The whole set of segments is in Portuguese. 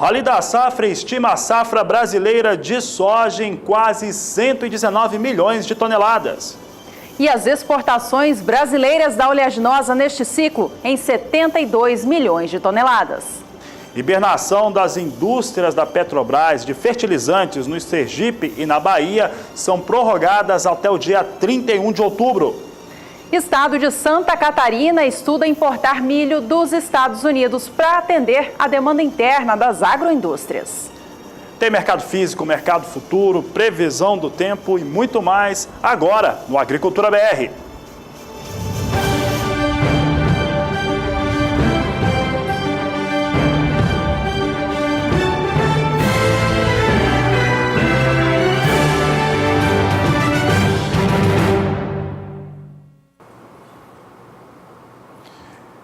Rally da Safra estima a safra brasileira de soja em quase 119 milhões de toneladas. E as exportações brasileiras da oleaginosa neste ciclo em 72 milhões de toneladas. Hibernação das indústrias da Petrobras de fertilizantes no Sergipe e na Bahia são prorrogadas até o dia 31 de outubro. Estado de Santa Catarina estuda importar milho dos Estados Unidos para atender a demanda interna das agroindústrias. Tem mercado físico, mercado futuro, previsão do tempo e muito mais agora no Agricultura BR.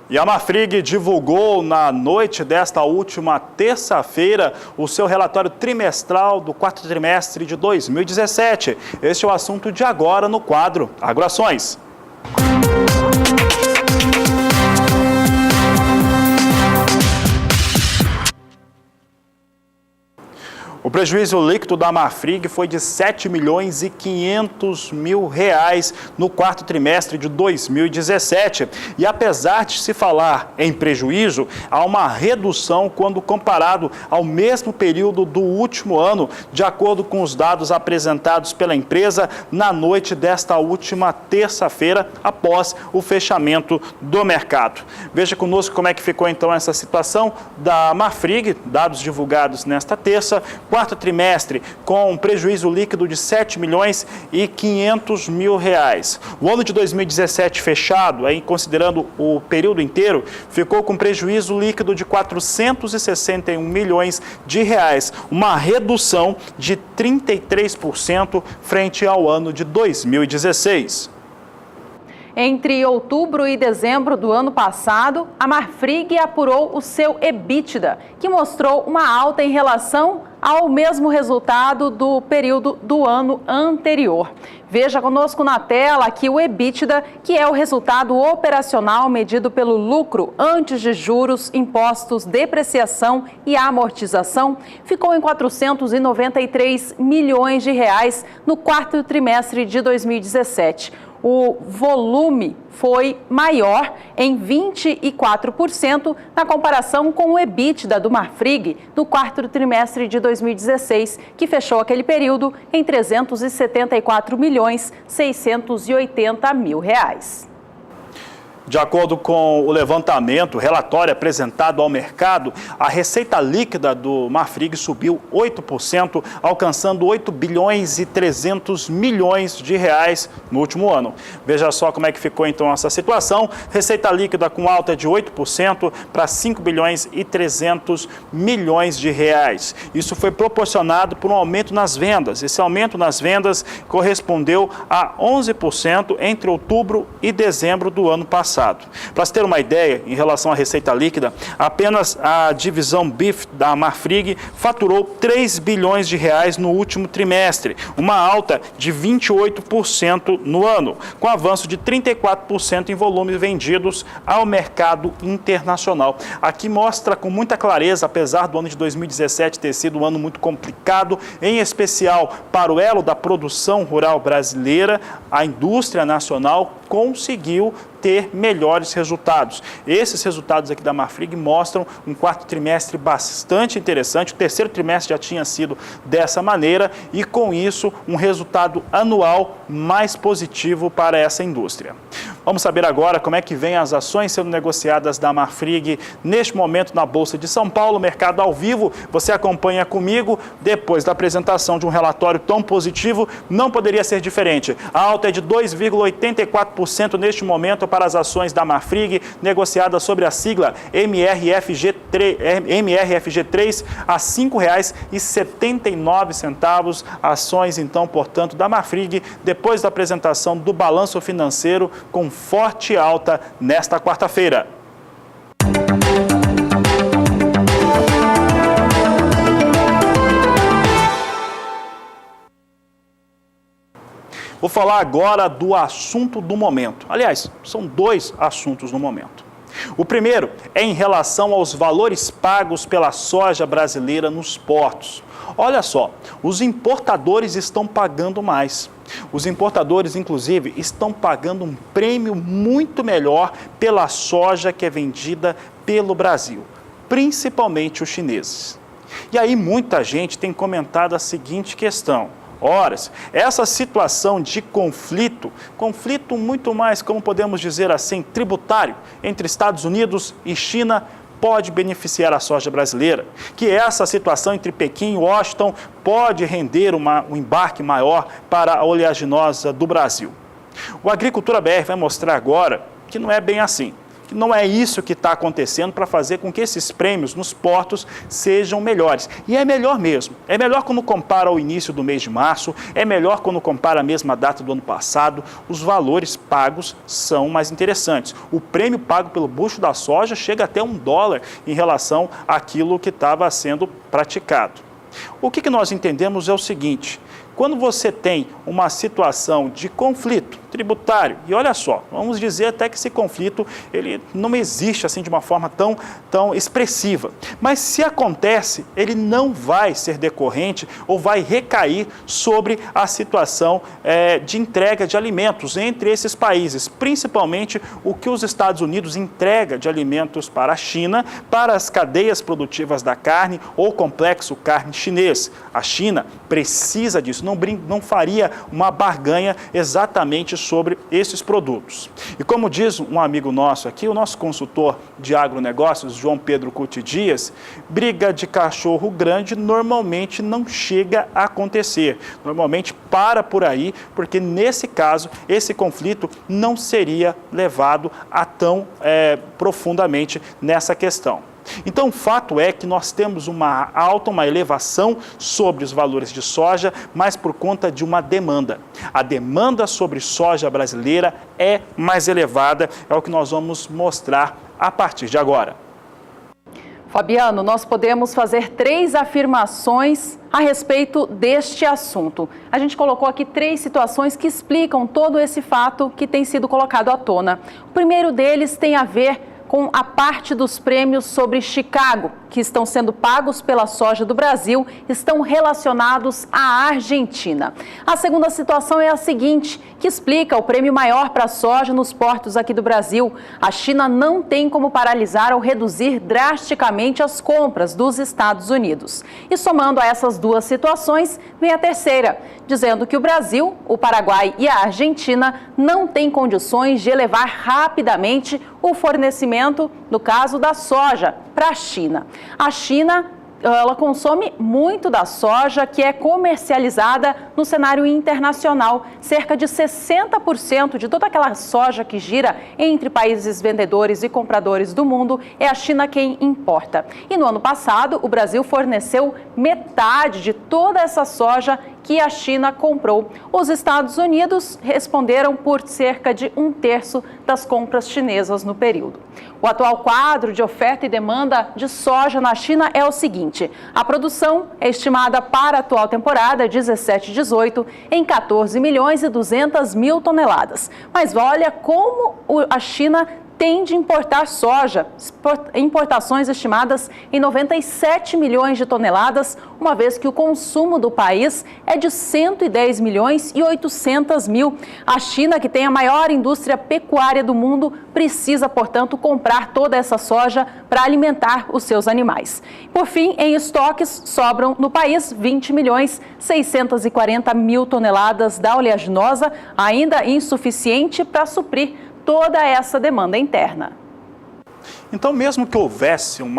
E a Marfrig divulgou na noite desta última terça-feira o seu relatório trimestral do quarto trimestre de 2017. Este é o assunto de agora no quadro Agroações. O prejuízo líquido da Marfrig foi de 7 milhões e 500 mil reais no quarto trimestre de 2017. E apesar de se falar em prejuízo, há uma redução quando comparado ao mesmo período do último ano, de acordo com os dados apresentados pela empresa na noite desta última terça-feira, após o fechamento do mercado. Veja conosco como é que ficou então essa situação da Marfrig, dados divulgados nesta terça. Quarto trimestre com um prejuízo líquido de 7 milhões e 500 mil reais. O ano de 2017 fechado, aí considerando o período inteiro, ficou com prejuízo líquido de 461 milhões de reais, uma redução de 33% frente ao ano de 2016. Entre outubro e dezembro do ano passado, a Marfrig apurou o seu EBITDA, que mostrou uma alta em relação ao mesmo resultado do período do ano anterior. Veja conosco na tela aqui o EBITDA, que é o resultado operacional medido pelo lucro antes de juros, impostos, depreciação e amortização, ficou em 493 milhões de reais no quarto trimestre de 2017. O volume foi maior em 24% na comparação com o EBITDA do Marfrig no quarto trimestre de 2016, que fechou aquele período em 374 milhões 680 mil reais. De acordo com o levantamento, relatório apresentado ao mercado, a receita líquida do Marfrig subiu 8%, alcançando 8 bilhões e 300 milhões de reais no último ano. Veja só como é que ficou então essa situação. Receita líquida com alta de 8% para 5 bilhões e 300 milhões de reais. Isso foi proporcionado por um aumento nas vendas. Esse aumento nas vendas correspondeu a 11% entre outubro e dezembro do ano passado. Para se ter uma ideia, em relação à receita líquida, apenas a divisão Beef da Marfrig faturou 3 bilhões de reais no último trimestre, uma alta de 28% no ano, com avanço de 34% em volumes vendidos ao mercado internacional. Aqui mostra com muita clareza, apesar do ano de 2017 ter sido um ano muito complicado, em especial para o elo da produção rural brasileira, a indústria nacional conseguiu ter melhores resultados. Esses resultados aqui da Marfrig mostram um quarto trimestre bastante interessante. O terceiro trimestre já tinha sido dessa maneira e, com isso, um resultado anual mais positivo para essa indústria. Vamos saber agora como é que vem as ações sendo negociadas da Marfrig neste momento na Bolsa de São Paulo, mercado ao vivo. Você acompanha comigo depois da apresentação de um relatório tão positivo, não poderia ser diferente. A alta é de 2,84% neste momento para as ações da Marfrig, negociadas sobre a sigla MRFG3 a R$ 5,79. Ações, então, portanto, da Marfrig, depois da apresentação do balanço financeiro, com forte alta nesta quarta-feira. Vou falar agora do assunto do momento. Aliás, são dois assuntos no momento. O primeiro é em relação aos valores pagos pela soja brasileira nos portos. Olha só, os importadores estão pagando mais. Os importadores, inclusive, estão pagando um prêmio muito melhor pela soja que é vendida pelo Brasil, principalmente os chineses. E aí muita gente tem comentado a seguinte questão: ora, essa situação de conflito muito mais, como podemos dizer assim, tributário entre Estados Unidos e China, pode beneficiar a soja brasileira, que essa situação entre Pequim e Washington pode render um embarque maior para a oleaginosa do Brasil. O Agricultura BR vai mostrar agora que não é bem assim, que não é isso que está acontecendo para fazer com que esses prêmios nos portos sejam melhores. E é melhor mesmo. É melhor quando compara ao início do mês de março, é melhor quando compara a mesma data do ano passado. Os valores pagos são mais interessantes. O prêmio pago pelo bucho da soja chega até $1 em relação àquilo que estava sendo praticado. O que nós entendemos é o seguinte: quando você tem uma situação de conflito tributário, e olha só, vamos dizer até que esse conflito ele não existe assim de uma forma tão expressiva, mas se acontece, ele não vai ser decorrente ou vai recair sobre a situação de entrega de alimentos entre esses países, principalmente o que os Estados Unidos entrega de alimentos para a China, para as cadeias produtivas da carne ou complexo carne chinês. A China precisa disso, não faria uma barganha exatamente sobre esses produtos. E como diz um amigo nosso aqui, o nosso consultor de agronegócios, João Pedro Cuti Dias, briga de cachorro grande normalmente não chega a acontecer. Normalmente para por aí, porque nesse caso, esse conflito não seria levado a tão profundamente nessa questão. Então, o fato é que nós temos uma elevação sobre os valores de soja, mas por conta de uma demanda. A demanda sobre soja brasileira é mais elevada, é o que nós vamos mostrar a partir de agora. Fabiano, nós podemos fazer 3 afirmações a respeito deste assunto. A gente colocou aqui 3 situações que explicam todo esse fato que tem sido colocado à tona. O primeiro deles tem a ver com a parte dos prêmios sobre Chicago, que estão sendo pagos pela soja do Brasil, estão relacionados à Argentina. A segunda situação é a seguinte, que explica o prêmio maior para a soja nos portos aqui do Brasil. A China não tem como paralisar ou reduzir drasticamente as compras dos Estados Unidos. E somando a essas 2 situações, vem a terceira, dizendo que o Brasil, o Paraguai e a Argentina não têm condições de elevar rapidamente o fornecimento, no caso da soja, para a China. A China, ela consome muito da soja que é comercializada no cenário internacional. Cerca de 60% de toda aquela soja que gira entre países vendedores e compradores do mundo é a China quem importa. E no ano passado, o Brasil forneceu metade de toda essa soja que a China comprou. Os Estados Unidos responderam por cerca de 1/3 das compras chinesas no período. O atual quadro de oferta e demanda de soja na China é o seguinte: a produção é estimada para a atual temporada 17/18 em 14.200.000 toneladas. Mas olha como a China tem de importar soja, importações estimadas em 97 milhões de toneladas, uma vez que o consumo do país é de 110.800.000. A China, que tem a maior indústria pecuária do mundo, precisa, portanto, comprar toda essa soja para alimentar os seus animais. Por fim, em estoques, sobram no país 20.640.000 toneladas da oleaginosa, ainda insuficiente para suprir toda essa demanda interna. Então, mesmo que houvesse um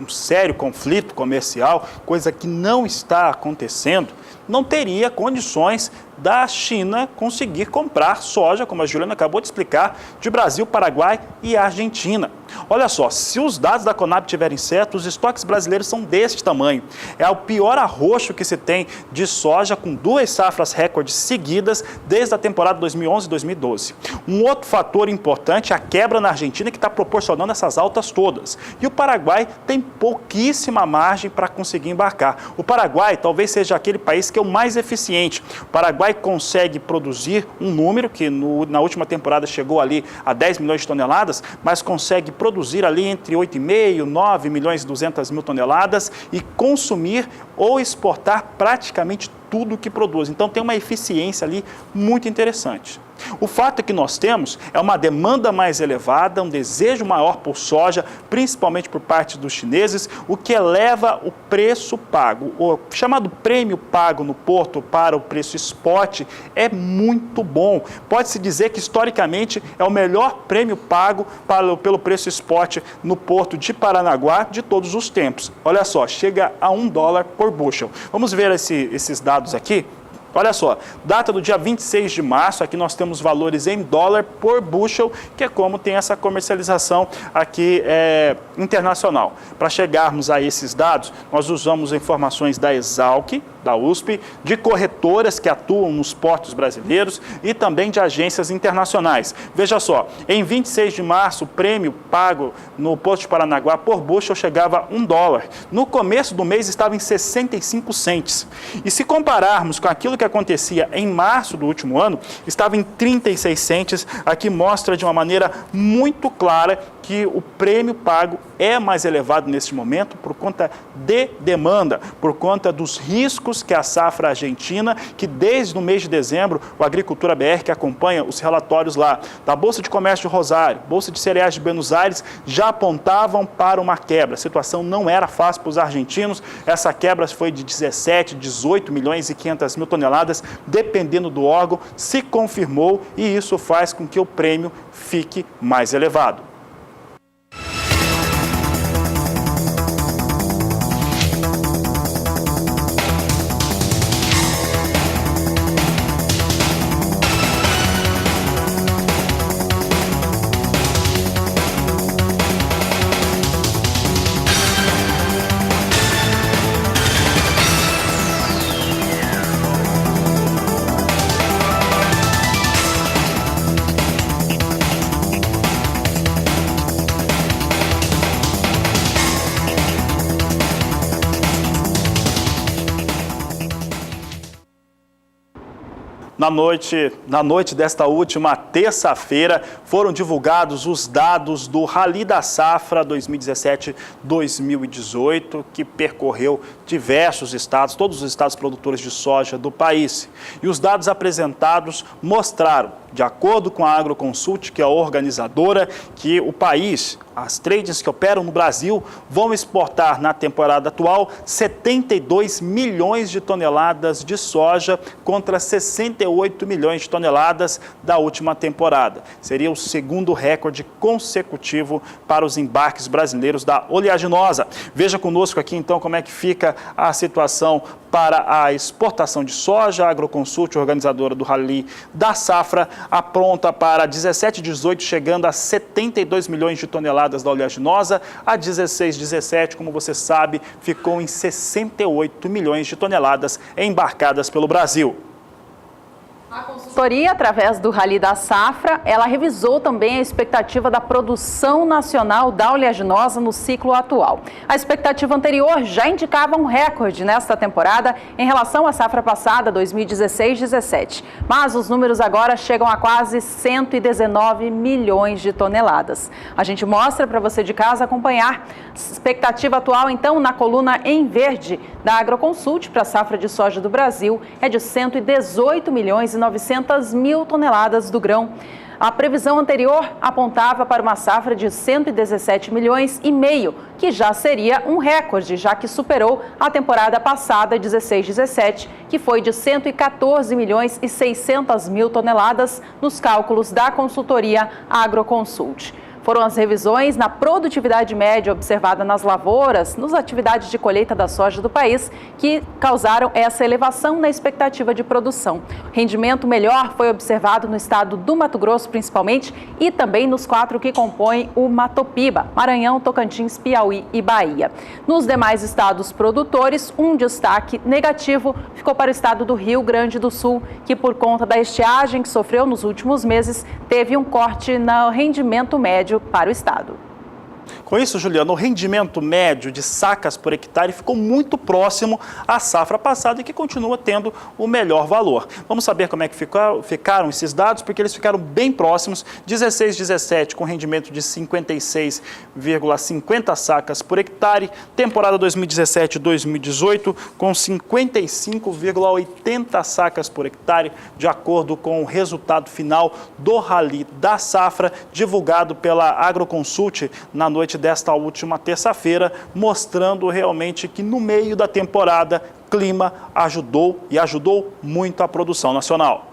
sério conflito comercial, coisa que não está acontecendo, não teria condições da China conseguir comprar soja, como a Juliana acabou de explicar, de Brasil, Paraguai e Argentina. Olha só, se os dados da Conab tiverem certo, os estoques brasileiros são deste tamanho. É o pior arroxo que se tem de soja, com 2 safras recordes seguidas desde a temporada 2011 e 2012. Um outro fator importante é a quebra na Argentina, que está proporcionando essas altas rotas todas. E o Paraguai tem pouquíssima margem para conseguir embarcar. O Paraguai talvez seja aquele país que é o mais eficiente. O Paraguai consegue produzir um número que na última temporada chegou ali a 10 milhões de toneladas, mas consegue produzir ali entre 8,5 e 9 milhões e 200 mil toneladas e consumir ou exportar praticamente tudo que produz. Então tem uma eficiência ali muito interessante. O fato é que nós temos uma demanda mais elevada, um desejo maior por soja, principalmente por parte dos chineses, o que eleva o preço pago. O chamado prêmio pago no porto para o preço spot é muito bom. Pode-se dizer que historicamente é o melhor prêmio pago pelo preço spot no porto de Paranaguá de todos os tempos. Olha só, chega a $1 por bushel. Vamos ver esses dados aqui. Olha só, data do dia 26 de março, aqui nós temos valores em dólar por bushel, que é como tem essa comercialização aqui internacional. Para chegarmos a esses dados, nós usamos informações da Exalc, da USP, de corretoras que atuam nos portos brasileiros e também de agências internacionais. Veja só, em 26 de março, o prêmio pago no Porto de Paranaguá por bushel chegava a $1. No começo do mês estava em 65 cents. E se compararmos com aquilo que acontecia em março do último ano, estava em 36 cents. Aqui mostra de uma maneira muito clara que o prêmio pago é mais elevado neste momento por conta de demanda, por conta dos riscos que a safra argentina, que desde o mês de dezembro, o Agricultura BR, que acompanha os relatórios lá da Bolsa de Comércio de Rosário, Bolsa de Cereais de Buenos Aires, já apontavam para uma quebra. A situação não era fácil para os argentinos, essa quebra foi de 17, 18 milhões e 500 mil toneladas, dependendo do órgão, se confirmou e isso faz com que o prêmio fique mais elevado. Na noite desta última terça-feira, foram divulgados os dados do Rally da Safra 2017-2018, que percorreu diversos estados, todos os estados produtores de soja do país. E os dados apresentados mostraram, de acordo com a Agroconsult, que é a organizadora, que o país, as tradings que operam no Brasil, vão exportar na temporada atual 72 milhões de toneladas de soja contra 68 milhões de toneladas da última temporada. Seria o segundo recorde consecutivo para os embarques brasileiros da oleaginosa. Veja conosco aqui então como é que fica a situação para a exportação de soja. A Agroconsult, organizadora do Rally da Safra, apronta para 17 e 18, chegando a 72 milhões de toneladas da oleaginosa. A 16 e 17, como você sabe, ficou em 68 milhões de toneladas embarcadas pelo Brasil. A consultoria, através do Rally da Safra, ela revisou também a expectativa da produção nacional da oleaginosa no ciclo atual. A expectativa anterior já indicava um recorde nesta temporada em relação à safra passada, 2016-17. Mas os números agora chegam a quase 119 milhões de toneladas. A gente mostra para você de casa acompanhar a expectativa atual, então, na coluna em verde da Agroconsult para a safra de soja do Brasil é de 118 milhões e 900 mil toneladas do grão. A previsão anterior apontava para uma safra de 117 milhões e meio, que já seria um recorde, já que superou a temporada passada, 16-17, que foi de 114 milhões e 600 mil toneladas nos cálculos da consultoria Agroconsult. Foram as revisões na produtividade média observada nas lavouras, nas atividades de colheita da soja do país, que causaram essa elevação na expectativa de produção. O rendimento melhor foi observado no estado do Mato Grosso, principalmente, e também nos 4 que compõem o Matopiba, Maranhão, Tocantins, Piauí e Bahia. Nos demais estados produtores, um destaque negativo ficou para o estado do Rio Grande do Sul, que por conta da estiagem que sofreu nos últimos meses, teve um corte no rendimento médio para o estado. Com isso, Juliana, o rendimento médio de sacas por hectare ficou muito próximo à safra passada e que continua tendo o melhor valor. Vamos saber como é que ficaram esses dados, porque eles ficaram bem próximos, 16-17 com rendimento de 56,50 sacas por hectare, temporada 2017-2018 com 55,80 sacas por hectare, de acordo com o resultado final do Rally da Safra, divulgado pela Agroconsult na noite desta última terça-feira, mostrando realmente que no meio da temporada, clima ajudou muito a produção nacional.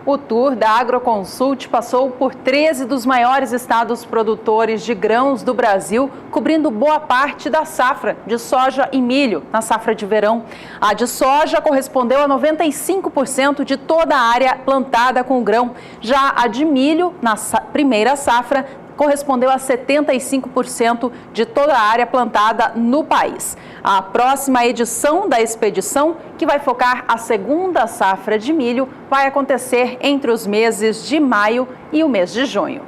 O tour da Agroconsult passou por 13 dos maiores estados produtores de grãos do Brasil, cobrindo boa parte da safra de soja e milho na safra de verão. A de soja correspondeu a 95% de toda a área plantada com o grão. Já a de milho, na primeira safra, correspondeu a 75% de toda a área plantada no país. A próxima edição da expedição, que vai focar a segunda safra de milho, vai acontecer entre os meses de maio e o mês de junho.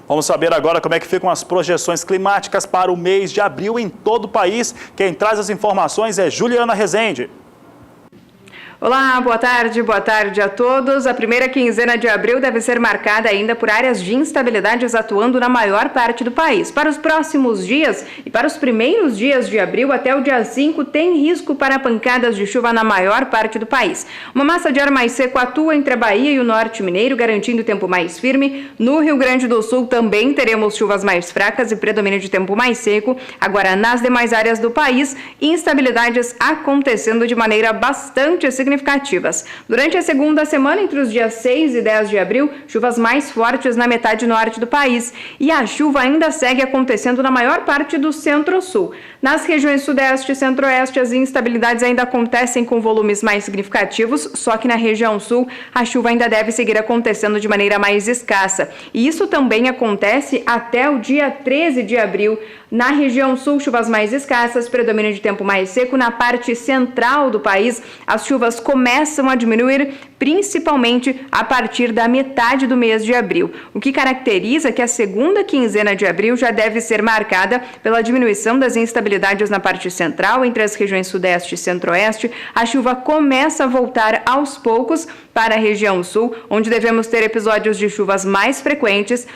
Vamos saber agora como é que ficam as projeções climáticas para o mês de abril em todo o país. Quem traz as informações é Juliana Rezende. Olá, boa tarde a todos. A primeira quinzena de abril deve ser marcada ainda por áreas de instabilidades atuando na maior parte do país. Para os próximos dias e para os primeiros dias de abril, até o dia 5, tem risco para pancadas de chuva na maior parte do país. Uma massa de ar mais seco atua entre a Bahia e o Norte Mineiro, garantindo tempo mais firme. No Rio Grande do Sul também teremos chuvas mais fracas e predomínio de tempo mais seco. Agora, nas demais áreas do país, instabilidades acontecendo de maneira bastante significativa. Durante a segunda semana, entre os dias 6 e 10 de abril, chuvas mais fortes na metade norte do país. E a chuva ainda segue acontecendo na maior parte do centro-sul. Nas regiões sudeste e centro-oeste, as instabilidades ainda acontecem com volumes mais significativos, só que na região sul, a chuva ainda deve seguir acontecendo de maneira mais escassa. E isso também acontece até o dia 13 de abril. Na região sul, chuvas mais escassas, predomínio de tempo mais seco. Na parte central do país, as chuvas começam a diminuir, principalmente a partir da metade do mês de abril, o que caracteriza que a segunda quinzena de abril já deve ser marcada pela diminuição das instabilidades na parte central, entre as regiões sudeste e centro-oeste. A chuva começa a voltar aos poucos para a região sul, onde devemos ter episódios de chuvas mais frequentes.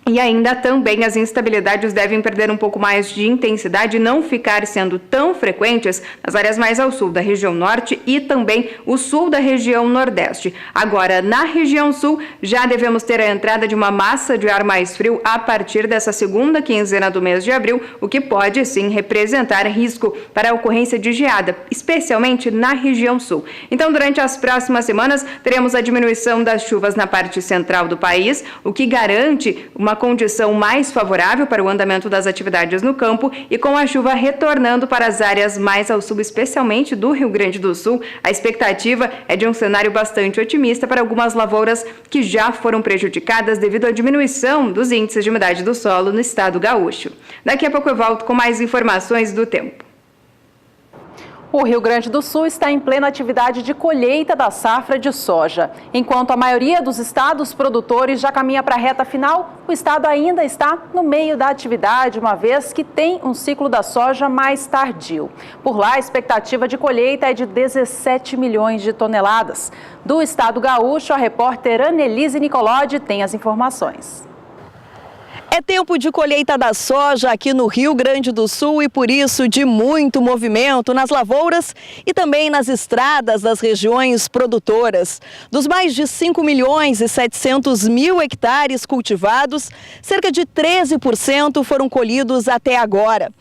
E ainda também as instabilidades devem perder um pouco mais de intensidade e não ficar sendo tão frequentes nas áreas mais ao sul da região norte e também o sul da região nordeste. Agora, na região sul, já devemos ter a entrada de uma massa de ar mais frio a partir dessa segunda quinzena do mês de abril, o que pode sim representar risco para a ocorrência de geada, especialmente na região sul. Então, durante as próximas semanas, teremos a diminuição das chuvas na parte central do país, o que garante uma condição mais favorável para o andamento das atividades no campo, e com a chuva retornando para as áreas mais ao sul, especialmente do Rio Grande do Sul, a expectativa é de um cenário bastante otimista para algumas lavouras que já foram prejudicadas devido à diminuição dos índices de umidade do solo no estado gaúcho. Daqui a pouco eu volto com mais informações do tempo. O Rio Grande do Sul está em plena atividade de colheita da safra de soja. Enquanto a maioria dos estados produtores já caminha para a reta final, o estado ainda está no meio da atividade, uma vez que tem um ciclo da soja mais tardio. Por lá, a expectativa de colheita é de 17 milhões de toneladas. Do estado gaúcho, a repórter Annelise Nicolodi tem as informações. É tempo de colheita da soja aqui no Rio Grande do Sul e por isso de muito movimento nas lavouras e também nas estradas das regiões produtoras. Dos mais de 5 milhões e 700 mil hectares cultivados, cerca de 13% foram colhidos até agora.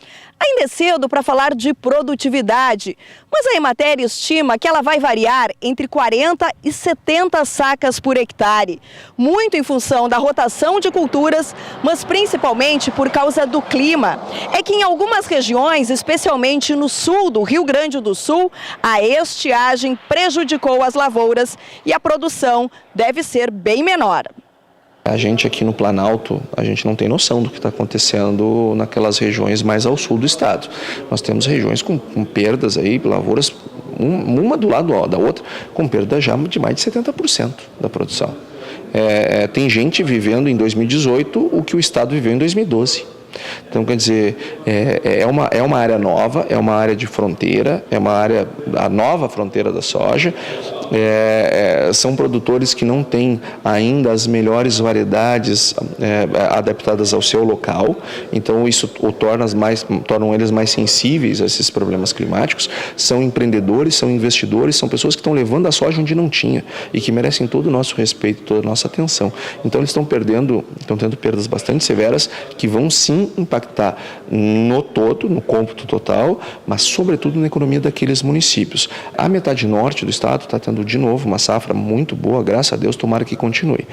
Ainda é cedo para falar de produtividade, mas a Emater estima que ela vai variar entre 40 e 70 sacas por hectare. Muito em função da rotação de culturas, mas principalmente por causa do clima. É que em algumas regiões, especialmente no sul do Rio Grande do Sul, a estiagem prejudicou as lavouras e a produção deve ser bem menor. A gente aqui no Planalto, a gente não tem noção do que está acontecendo naquelas regiões mais ao sul do estado. Nós temos regiões com perdas aí, lavouras, uma do lado da outra, com perda já de mais de 70% da produção. tem gente vivendo em 2018 o que o Estado viveu em 2012. Então, quer dizer, é uma área nova, é uma área de fronteira, é uma área, a nova fronteira da soja. São produtores que não têm ainda as melhores variedades adaptadas ao seu local, então isso tornam eles mais sensíveis a esses problemas climáticos. São empreendedores, são investidores, são pessoas que estão levando a soja onde não tinha e que merecem todo o nosso respeito, toda a nossa atenção. Então eles estão tendo perdas bastante severas que vão sim impactar no todo, no cômputo total, mas sobretudo na economia daqueles municípios. A metade norte do estado está tendo de novo uma safra muito boa, graças a Deus, tomara que continue.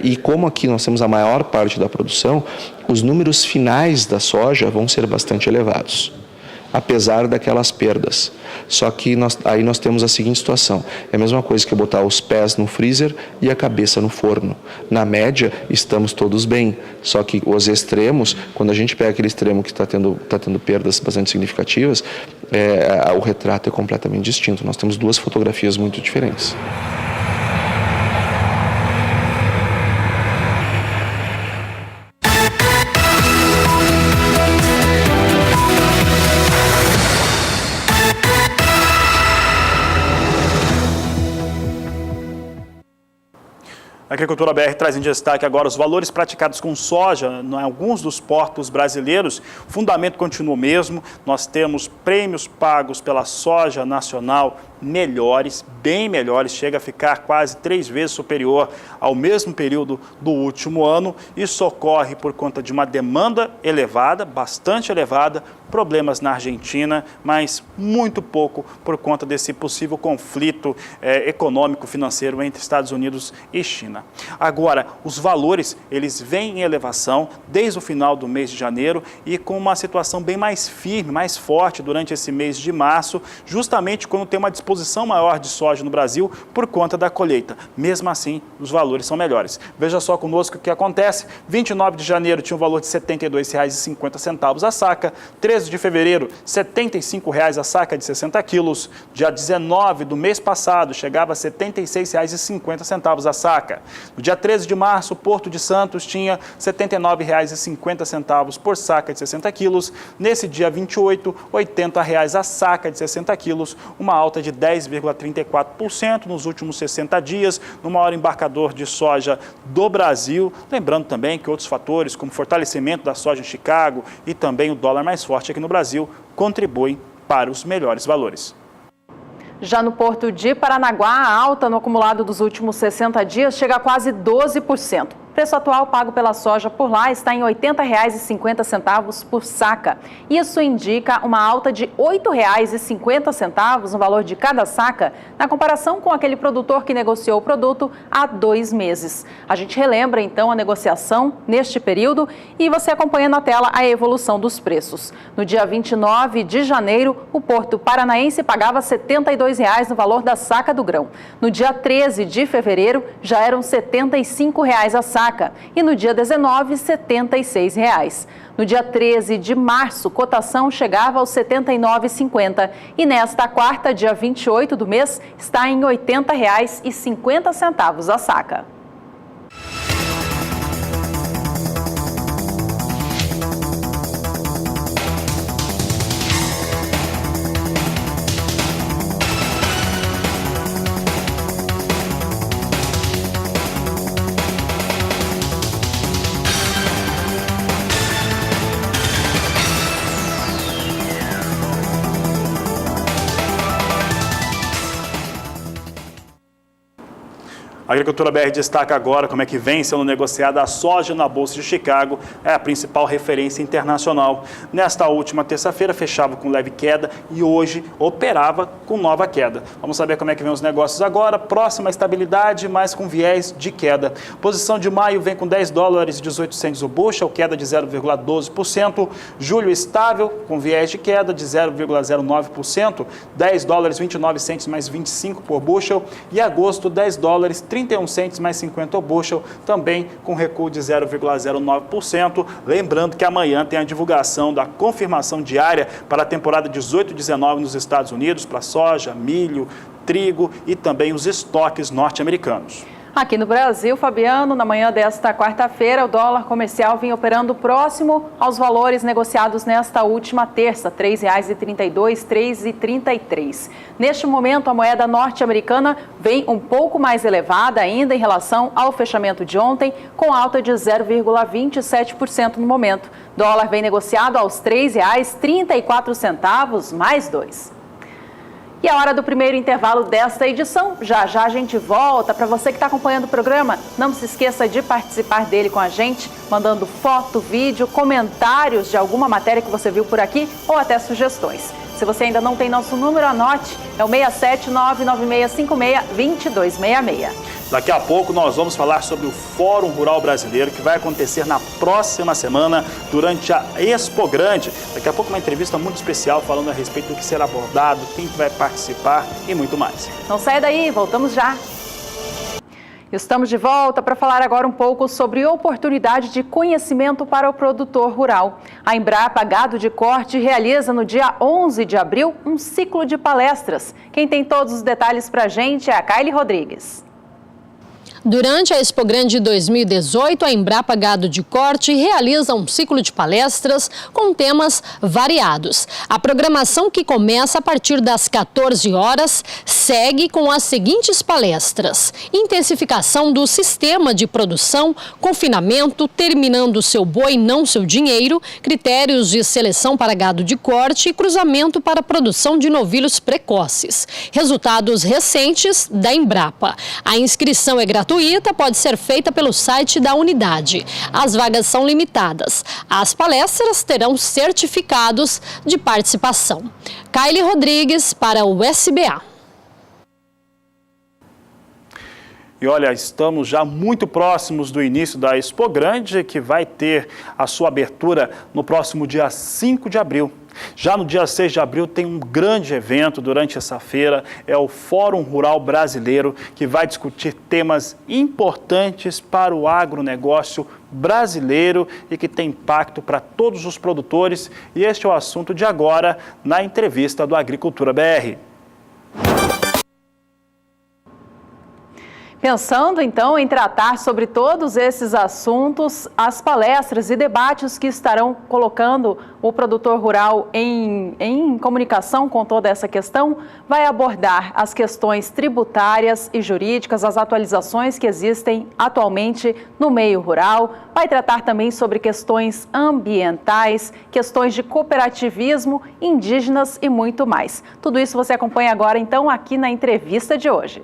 E como aqui nós temos a maior parte da produção, os números finais da soja vão ser bastante elevados, apesar daquelas perdas. Só que aí nós temos a seguinte situação, é a mesma coisa que botar os pés no freezer e a cabeça no forno. Na média, estamos todos bem, só que os extremos, quando a gente pega aquele extremo que está tendo perdas bastante significativas, o retrato é completamente distinto. Nós temos duas fotografias muito diferentes. A Agricultura BR traz em destaque agora os valores praticados com soja em alguns dos portos brasileiros. O fundamento continua o mesmo. Nós temos prêmios pagos pela soja nacional melhores, bem melhores, chega a ficar quase 3 vezes superior ao mesmo período do último ano. Isso ocorre por conta de uma demanda elevada, bastante elevada, problemas na Argentina, mas muito pouco por conta desse possível conflito econômico, financeiro entre Estados Unidos e China. Agora, os valores, eles vêm em elevação desde o final do mês de janeiro e com uma situação bem mais firme, mais forte durante esse mês de março, justamente quando tem uma disposição maior de soja no Brasil por conta da colheita. Mesmo assim, os valores são melhores. Veja só conosco o que acontece. 29 de janeiro tinha um valor de R$ 72,50 a saca. 13 de fevereiro, R$ 75,00 a saca de 60 quilos. Dia 19 do mês passado, chegava a R$ 76,50 a saca. No dia 13 de março, Porto de Santos tinha R$ 79,50 por saca de 60 quilos. Nesse dia 28, R$ 80,00 a saca de 60 quilos, uma alta de 10,34% nos últimos 60 dias, no maior embarcador de soja do Brasil. Lembrando também que outros fatores, como o fortalecimento da soja em Chicago e também o dólar mais forte aqui no Brasil, contribuem para os melhores valores. Já no Porto de Paranaguá, a alta no acumulado dos últimos 60 dias chega a quase 12%. O preço atual pago pela soja por lá está em R$ 80,50 por saca. Isso indica uma alta de R$ 8,50 no valor de cada saca, na comparação com aquele produtor que negociou o produto há 2 meses. A gente relembra então a negociação neste período e você acompanha na tela a evolução dos preços. No dia 29 de janeiro, o Porto Paranaense pagava R$ 72,00 no valor da saca do grão. No dia 13 de fevereiro, já eram R$ 75,00 a saca. E no dia 19, R$ 76,00. No dia 13 de março, cotação chegava aos R$ 79,50 e nesta quarta, dia 28 do mês, está em R$ 80,50 a saca. A Agricultura BR destaca agora como é que vem sendo negociada a soja na Bolsa de Chicago, é a principal referência internacional. Nesta última terça-feira fechava com leve queda e hoje operava com nova queda. Vamos saber como é que vem os negócios agora. Próxima estabilidade, mas com viés de queda. Posição de maio vem com $10,18 o bushel, queda de 0,12%. Julho estável, com viés de queda de 0,09%, $10,29 mais 25 por bushel. E agosto, $10,31 mais 50 o bushel, também com recuo de 0,09%. Lembrando que amanhã tem a divulgação da confirmação diária para a temporada 18-19 nos Estados Unidos, para soja, milho, trigo e também os estoques norte-americanos. Aqui no Brasil, Fabiano, na manhã desta quarta-feira, o dólar comercial vinha operando próximo aos valores negociados nesta última terça, R$ 3,32, R$ 3,33. Neste momento, a moeda norte-americana vem um pouco mais elevada ainda em relação ao fechamento de ontem, com alta de 0,27% no momento. Dólar vem negociado aos R$ 3,34, mais 2. E a hora do primeiro intervalo desta edição, já a gente volta. Para você que está acompanhando o programa, não se esqueça de participar dele com a gente, mandando foto, vídeo, comentários de alguma matéria que você viu por aqui ou até sugestões. Se você ainda não tem nosso número, anote, é o 67996562266. Daqui a pouco nós vamos falar sobre o Fórum Rural Brasileiro, que vai acontecer na próxima semana, durante a Expo Grande. Daqui a pouco uma entrevista muito especial falando a respeito do que será abordado, quem vai participar e muito mais. Não saia daí, voltamos já. Estamos de volta para falar agora um pouco sobre oportunidade de conhecimento para o produtor rural. A Embrapa Gado de Corte realiza no dia 11 de abril um ciclo de palestras. Quem tem todos os detalhes para a gente é a Kaile Rodrigues. Durante a Expo Grande 2018, a Embrapa Gado de Corte realiza um ciclo de palestras com temas variados. A programação, que começa a partir das 14 horas, segue com as seguintes palestras: intensificação do sistema de produção, confinamento, terminando seu boi, não seu dinheiro, critérios de seleção para gado de corte e cruzamento para a produção de novilhos precoces. Resultados recentes da Embrapa. A inscrição é gratuita, pode ser feita pelo site da unidade. As vagas são limitadas. As palestras terão certificados de participação. Kaile Rodrigues para o SBA. E olha, estamos já muito próximos do início da Expo Grande, que vai ter a sua abertura no próximo dia 5 de abril. Já no dia 6 de abril tem um grande evento durante essa feira, é o Fórum Rural Brasileiro, que vai discutir temas importantes para o agronegócio brasileiro e que tem impacto para todos os produtores. E este é o assunto de agora na entrevista do Agricultura BR. Pensando, então, em tratar sobre todos esses assuntos, as palestras e debates que estarão colocando o produtor rural em comunicação com toda essa questão, vai abordar as questões tributárias e jurídicas, as atualizações que existem atualmente no meio rural, vai tratar também sobre questões ambientais, questões de cooperativismo, indígenas e muito mais. Tudo isso você acompanha agora, então, aqui na entrevista de hoje.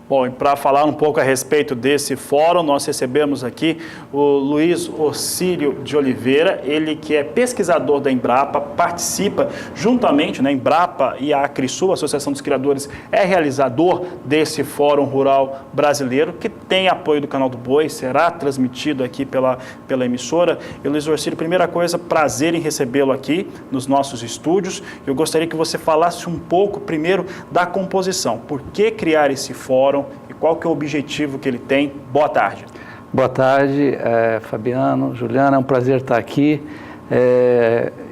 Bom, e para falar um pouco a respeito desse fórum, nós recebemos aqui o Luiz Orcílio de Oliveira, ele que é pesquisador da Embrapa, participa juntamente, né, Embrapa e a Acrisul, a Associação dos Criadores, é realizador desse Fórum Rural Brasileiro, que tem apoio do Canal do Boi, será transmitido aqui pela emissora. E Luiz Orcílio, primeira coisa, prazer em recebê-lo aqui nos nossos estúdios. Eu gostaria que você falasse um pouco, primeiro, da composição. Por que criar esse fórum? E qual que é o objetivo que ele tem? Boa tarde. Boa tarde, Fabiano, Juliana, é um prazer estar aqui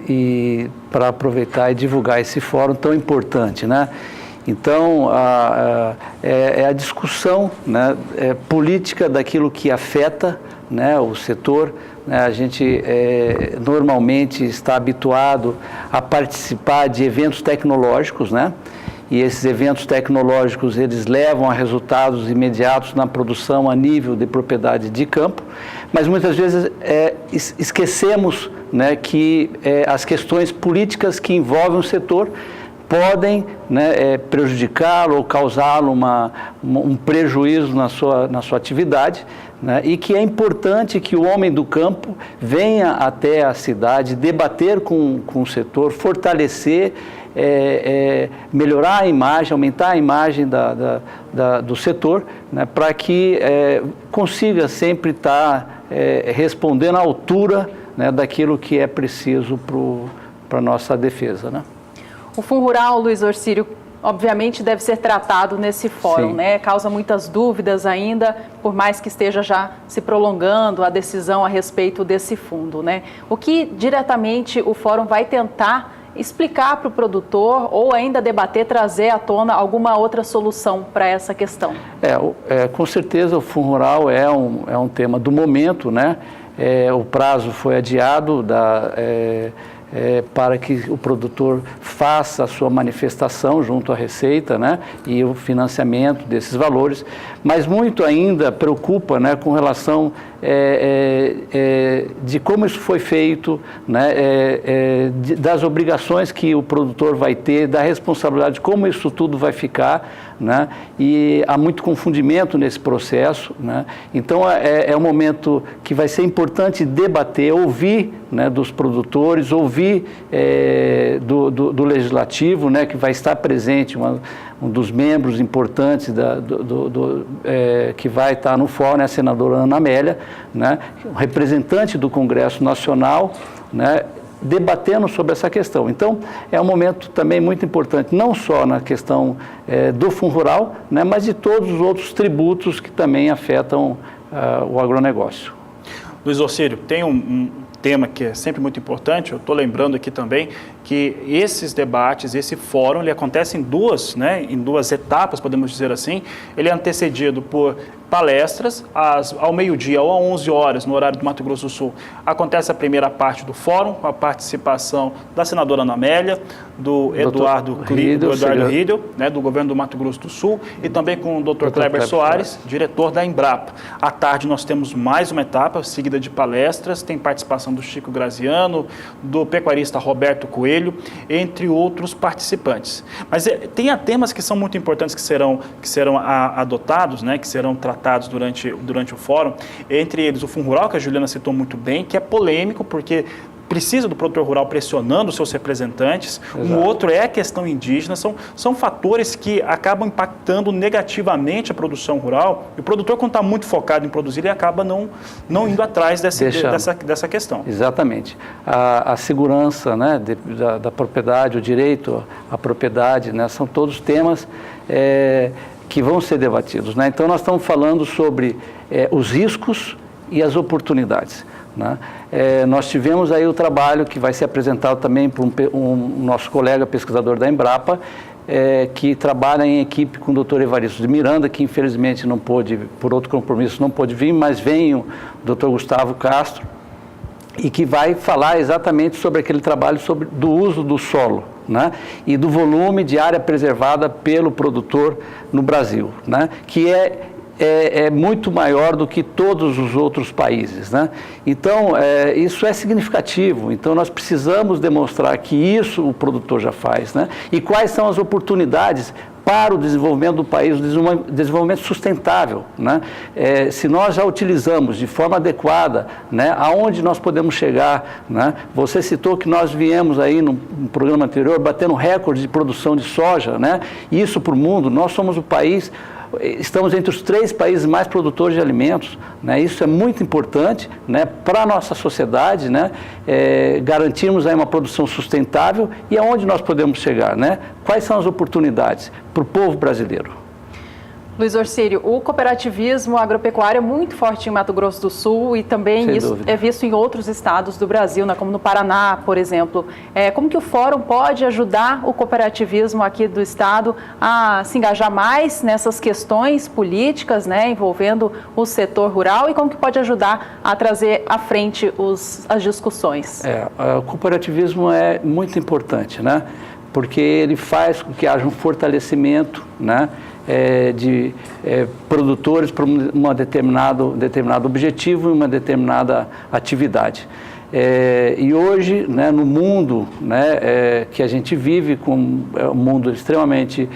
e para aproveitar e divulgar esse fórum tão importante, né? Então, é a discussão, né, política daquilo que afeta, né, o setor. Né? A gente normalmente está habituado a participar de eventos tecnológicos, né? E esses eventos tecnológicos, eles levam a resultados imediatos na produção a nível de propriedade de campo, mas muitas vezes esquecemos, né, que as questões políticas que envolvem o setor podem, né, prejudicá-lo ou causá-lo um prejuízo na sua atividade, né, e que é importante que o homem do campo venha até a cidade debater com o setor, fortalecer, melhorar a imagem, aumentar a imagem do setor, né, para que consiga sempre estar respondendo à altura, né, daquilo que é preciso para a nossa defesa, né? O Fundo Rural, Luiz Orcílio, obviamente deve ser tratado nesse fórum, Sim. né? Causa muitas dúvidas ainda, por mais que esteja já se prolongando a decisão a respeito desse fundo, né? O que diretamente o fórum vai tentar explicar para o produtor ou ainda debater, trazer à tona alguma outra solução para essa questão? Com certeza o Fundo Rural é um tema do momento, né? O prazo foi adiado para que o produtor faça a sua manifestação junto à Receita, né, e o financiamento desses valores, mas muito ainda preocupa, né, com relação de como isso foi feito, né, das obrigações que o produtor vai ter, da responsabilidade de como isso tudo vai ficar, né, e há muito confundimento nesse processo, né, então é um momento que vai ser importante debater, ouvir, né, dos produtores, ouvir do Legislativo, né, que vai estar presente, um dos membros importantes que vai estar no fórum, né, a senadora Ana Amélia, né, um representante do Congresso Nacional, né, debatendo sobre essa questão. Então, é um momento também muito importante, não só na questão do Fundo Rural, né, mas de todos os outros tributos que também afetam o agronegócio. Luiz Orcílio, tem um tema que é sempre muito importante, eu estou lembrando aqui também que esses debates, esse fórum, ele acontece em duas etapas, podemos dizer assim. Ele é antecedido por palestras ao meio-dia ou às 11 horas, no horário do Mato Grosso do Sul. Acontece a primeira parte do fórum, com a participação da senadora Ana Amélia, do Eduardo Riedel, né, do governo do Mato Grosso do Sul, e também com o Dr. Kleber Soares, diretor da Embrapa. À tarde nós temos mais uma etapa, seguida de palestras, tem participação do Chico Graziano, do pecuarista Roberto Coelho, entre outros participantes. Mas tem temas que são muito importantes que serão adotados, né, que serão tratados durante o fórum, entre eles o Fundo Rural, que a Juliana citou muito bem, que é polêmico porque precisa do produtor rural pressionando os seus representantes. Exato. Um outro é a questão indígena, são fatores que acabam impactando negativamente a produção rural, e o produtor, quando está muito focado em produzir, ele acaba não indo atrás dessa questão. Exatamente. A segurança, né, da propriedade, o direito à propriedade, né, são todos temas que vão ser debatidos, né? Então, nós estamos falando sobre os riscos e as oportunidades, né? Nós tivemos aí o trabalho que vai ser apresentado também por um nosso colega pesquisador da Embrapa, que trabalha em equipe com o Dr. Evaristo de Miranda, que infelizmente não pôde, por outro compromisso, não pôde vir, mas vem o Dr. Gustavo Castro, e que vai falar exatamente sobre aquele trabalho do uso do solo, né, e do volume de área preservada pelo produtor no Brasil, né, que é muito maior do que todos os outros países, né? Então, isso é significativo. Então, nós precisamos demonstrar que isso o produtor já faz, né? E quais são as oportunidades para o desenvolvimento do país, o desenvolvimento sustentável, né? Se nós já utilizamos de forma adequada, né, aonde nós podemos chegar, né? Você citou que nós viemos aí no programa anterior batendo recorde de produção de soja, né? Isso para o mundo, nós somos o país... Estamos entre os 3 países mais produtores de alimentos, né? Isso é muito importante, né, para a nossa sociedade, né? Garantirmos aí uma produção sustentável e aonde nós podemos chegar, né? Quais são as oportunidades para o povo brasileiro? Luiz Orcílio, o cooperativismo agropecuário é muito forte em Mato Grosso do Sul e também isso é visto em outros estados do Brasil, né, como no Paraná, por exemplo. Como que o Fórum pode ajudar o cooperativismo aqui do estado a se engajar mais nessas questões políticas, né, envolvendo o setor rural, e como que pode ajudar a trazer à frente as discussões? O cooperativismo é muito importante, né, porque ele faz com que haja um fortalecimento, né, de produtores para um determinado objetivo e uma determinada atividade. E hoje, né, no mundo, né, que a gente vive, com um mundo extremamente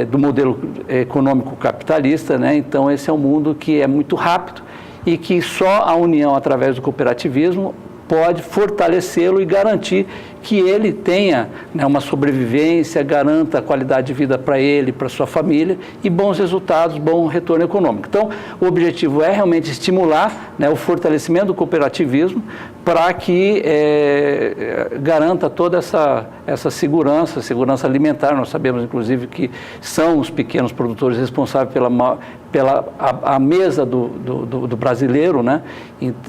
do modelo econômico capitalista, né, então esse é um mundo que é muito rápido e que só a união através do cooperativismo pode fortalecê-lo e garantir que ele tenha, né, uma sobrevivência, garanta a qualidade de vida para ele, para sua família e bons resultados, bom retorno econômico. Então, o objetivo é realmente estimular, né, o fortalecimento do cooperativismo para que garanta toda essa segurança alimentar. Nós sabemos, inclusive, que são os pequenos produtores responsáveis pela mesa do brasileiro, né?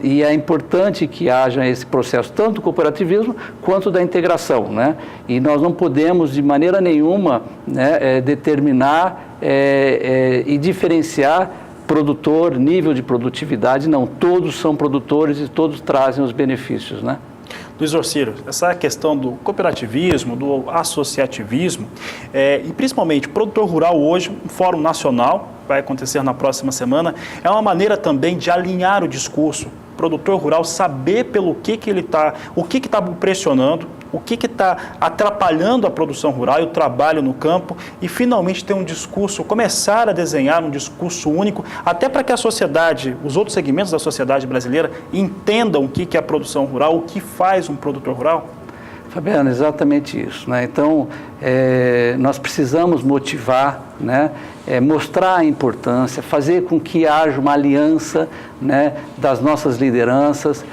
E é importante que haja esse processo, tanto do cooperativismo quanto da integração, né? E nós não podemos, de maneira nenhuma, né, determinar e diferenciar produtor, nível de produtividade. Não, todos são produtores e todos trazem os benefícios, né? Luiz Orcílio, essa questão do cooperativismo, do associativismo, e principalmente produtor rural hoje, um fórum nacional, vai acontecer na próxima semana, é uma maneira também de alinhar o discurso. O produtor rural saber pelo que ele está, o que está pressionando, o que está atrapalhando a produção rural e o trabalho no campo, e finalmente ter um discurso, começar a desenhar um discurso único, até para que a sociedade, os outros segmentos da sociedade brasileira entendam o que é a produção rural, o que faz um produtor rural? Fabiano, exatamente isso, né? Então, nós precisamos motivar, né? Mostrar a importância, fazer com que haja uma aliança, né, das nossas lideranças,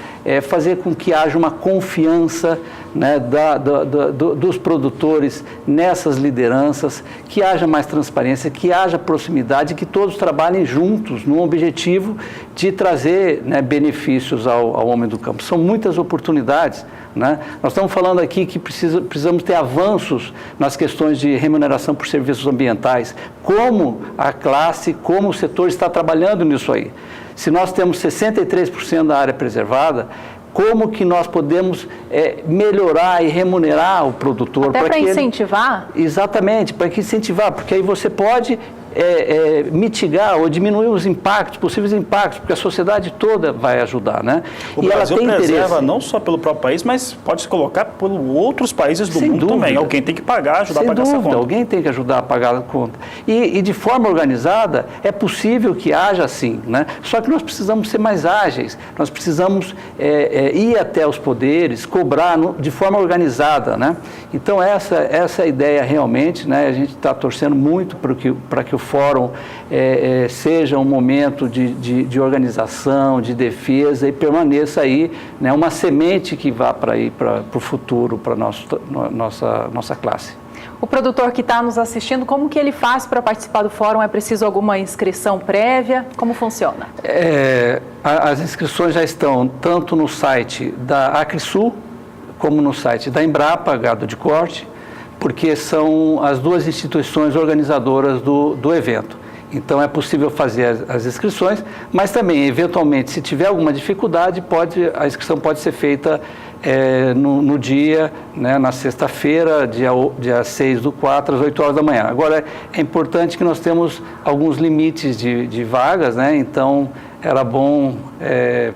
fazer com que haja uma confiança, né, dos produtores nessas lideranças, que haja mais transparência, que haja proximidade, que todos trabalhem juntos no objetivo de trazer, né, benefícios ao homem do campo. São muitas oportunidades, né? Nós estamos falando aqui que precisamos ter avanços nas questões de remuneração por serviços ambientais, como a classe, como o setor está trabalhando nisso aí. Se nós temos 63% da área preservada, como que nós podemos melhorar e remunerar o produtor? Até para incentivar? Exatamente, para incentivar, porque aí você pode mitigar ou diminuir os impactos, possíveis impactos, porque a sociedade toda vai ajudar, né? O Brasil preserva não só pelo próprio país, mas pode se colocar por outros países do mundo também. Alguém tem que pagar, ajudar a pagar essa conta. Alguém tem que ajudar a pagar a conta. E de forma organizada, é possível que haja assim, né? Só que nós precisamos ser mais ágeis, nós precisamos ir até os poderes, cobrar de forma organizada, né? Então, essa ideia realmente, né? A gente está torcendo muito para que o fórum seja um momento de organização, de defesa e permaneça aí, né, uma semente que vá para o futuro, para a nossa classe. O produtor que está nos assistindo, como que ele faz para participar do fórum? É preciso alguma inscrição prévia? Como funciona? As inscrições já estão tanto no site da Acrisul, como no site da Embrapa, Gado de Corte, porque são as duas instituições organizadoras do evento. Então, é possível fazer as inscrições, mas também, eventualmente, se tiver alguma dificuldade, a inscrição pode ser feita no dia, né, na sexta-feira, dia 6/4, às 8 horas da manhã. Agora, é importante que nós temos alguns limites de vagas, né? Então, era bom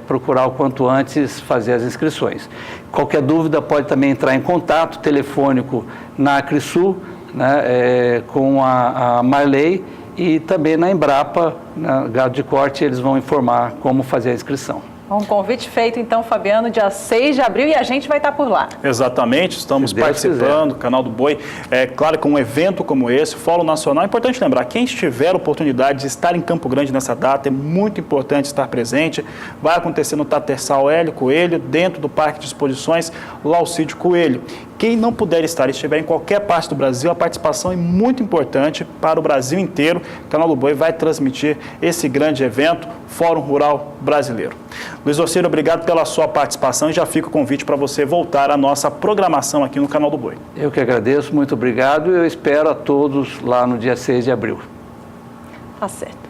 procurar o quanto antes fazer as inscrições. Qualquer dúvida pode também entrar em contato telefônico na Acrisul, né, com a Marley, e também na Embrapa, na Gado de Corte, eles vão informar como fazer a inscrição. Um convite feito, então, Fabiano, dia 6 de abril, e a gente vai estar por lá. Exatamente, estamos participando do Canal do Boi. É claro que um evento como esse, Fórum Nacional, é importante lembrar, quem tiver a oportunidade de estar em Campo Grande nessa data, é muito importante estar presente. Vai acontecer no Tatersal Hélio Coelho, dentro do Parque de Exposições Laucídio Coelho. Quem não puder estar e estiver em qualquer parte do Brasil, a participação é muito importante para o Brasil inteiro. O Canal do Boi vai transmitir esse grande evento, Fórum Rural Brasileiro. Luiz Orcílio, obrigado pela sua participação e já fica o convite para você voltar à nossa programação aqui no Canal do Boi. Eu que agradeço, muito obrigado, e eu espero a todos lá no dia 6 de abril. Tá certo.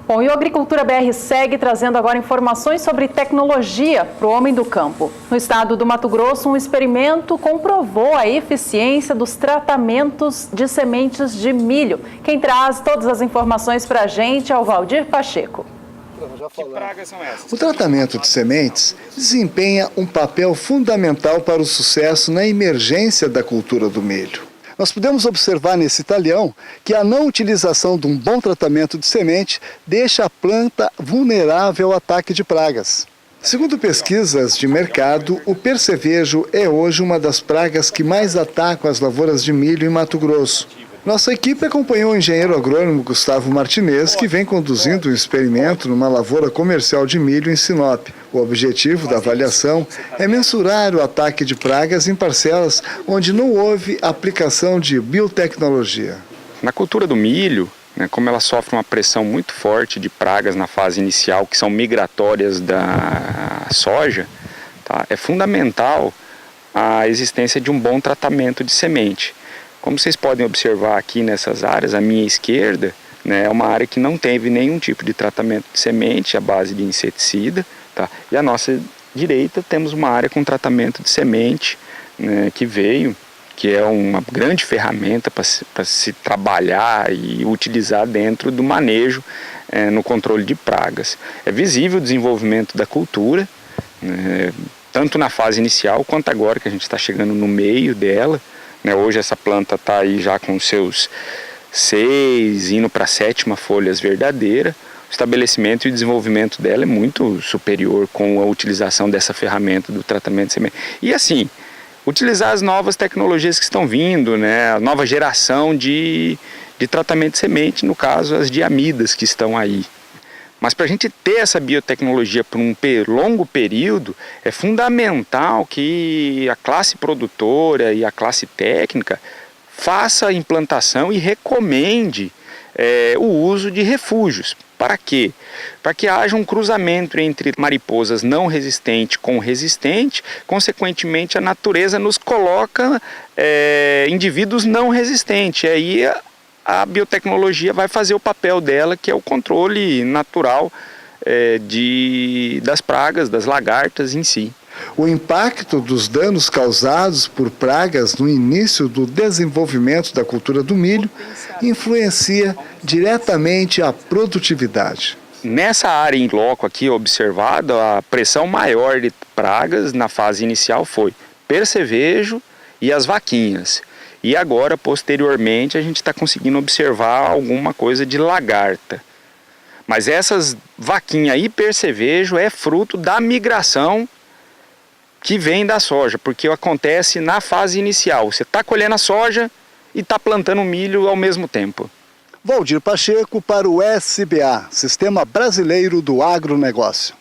Bom, e o Agricultura BR segue trazendo agora informações sobre tecnologia para o homem do campo. No estado do Mato Grosso, um experimento comprovou a eficiência dos tratamentos de sementes de milho. Quem traz todas as informações para a gente é o Valdir Pacheco. Que pragas são essas? O tratamento de sementes desempenha um papel fundamental para o sucesso na emergência da cultura do milho. Nós podemos observar nesse talhão que a não utilização de um bom tratamento de semente deixa a planta vulnerável ao ataque de pragas. Segundo pesquisas de mercado, o percevejo é hoje uma das pragas que mais atacam as lavouras de milho em Mato Grosso. Nossa equipe acompanhou o engenheiro agrônomo Gustavo Martinez, que vem conduzindo um experimento numa lavoura comercial de milho em Sinop. O objetivo da avaliação é mensurar o ataque de pragas em parcelas onde não houve aplicação de biotecnologia. Na cultura do milho, como ela sofre uma pressão muito forte de pragas na fase inicial, que são migratórias da soja, tá? É fundamental a existência de um bom tratamento de semente. Como vocês podem observar aqui nessas áreas, à minha esquerda, é uma área que não teve nenhum tipo de tratamento de semente à base de inseticida, tá? E à nossa direita temos uma área com tratamento de semente, que veio, que é uma grande ferramenta para se trabalhar e utilizar dentro do manejo no controle de pragas. É visível o desenvolvimento da cultura, tanto na fase inicial quanto agora que a gente está chegando no meio dela. Hoje essa planta está aí já com seus 6, indo para a 7ª folhas verdadeira. O estabelecimento e o desenvolvimento dela é muito superior com a utilização dessa ferramenta do tratamento de semente. E assim, utilizar as novas tecnologias que estão vindo, a nova geração de tratamento de semente, no caso as diamidas que estão aí. Mas para a gente ter essa biotecnologia por um longo período, é fundamental que a classe produtora e a classe técnica faça a implantação e recomende o uso de refúgios. Para quê? Para que haja um cruzamento entre mariposas não resistente com resistente, consequentemente a natureza nos coloca indivíduos não resistentes. E aí a biotecnologia vai fazer o papel dela, que é o controle natural das pragas, das lagartas em si. O impacto dos danos causados por pragas no início do desenvolvimento da cultura do milho influencia diretamente a produtividade. Nessa área em loco aqui observada, a pressão maior de pragas na fase inicial foi percevejo e as vaquinhas. E agora, posteriormente, a gente está conseguindo observar alguma coisa de lagarta. Mas essas vaquinhas e percevejo é fruto da migração que vem da soja, porque acontece na fase inicial. Você está colhendo a soja e está plantando milho ao mesmo tempo. Valdir Pacheco para o SBA, Sistema Brasileiro do Agronegócio.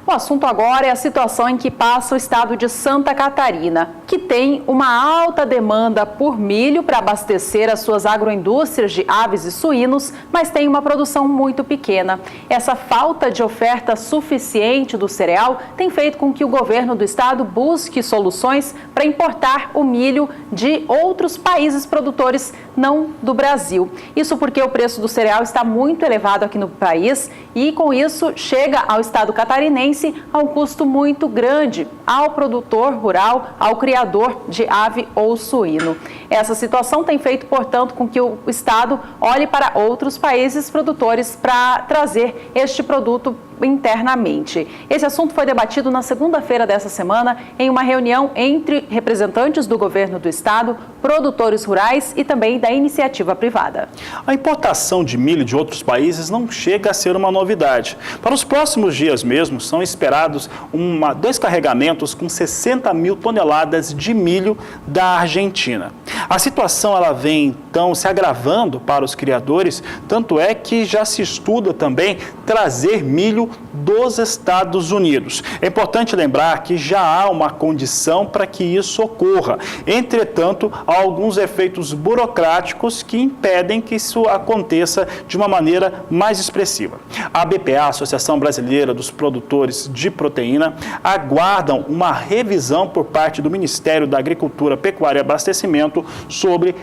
O assunto agora é a situação em que passa o estado de Santa Catarina, que tem uma alta demanda por milho para abastecer as suas agroindústrias de aves e suínos, mas tem uma produção muito pequena. Essa falta de oferta suficiente do cereal tem feito com que o governo do estado busque soluções para importar o milho de outros países produtores, não do Brasil. Isso porque o preço do cereal está muito elevado aqui no país e, com isso, chega ao estado catarinense a um custo muito grande ao produtor rural, ao criador de ave ou suíno. Essa situação tem feito, portanto, com que o estado olhe para outros países produtores para trazer este produto internamente. Esse assunto foi debatido na segunda-feira dessa semana em uma reunião entre representantes do governo do estado, produtores rurais e também da iniciativa privada. A importação de milho de outros países não chega a ser uma novidade. Para os próximos dias mesmo, são esperados 2 carregamentos com 60 mil toneladas de milho da Argentina. A situação ela vem então se agravando para os criadores, tanto é que já se estuda também trazer milho dos Estados Unidos. É importante lembrar que já há uma condição para que isso ocorra. Entretanto, há alguns efeitos burocráticos que impedem que isso aconteça de uma maneira mais expressiva. A BPA, Associação Brasileira dos Produtores de Proteína, aguardam uma revisão por parte do Ministério da Agricultura, Pecuária e Abastecimento sobre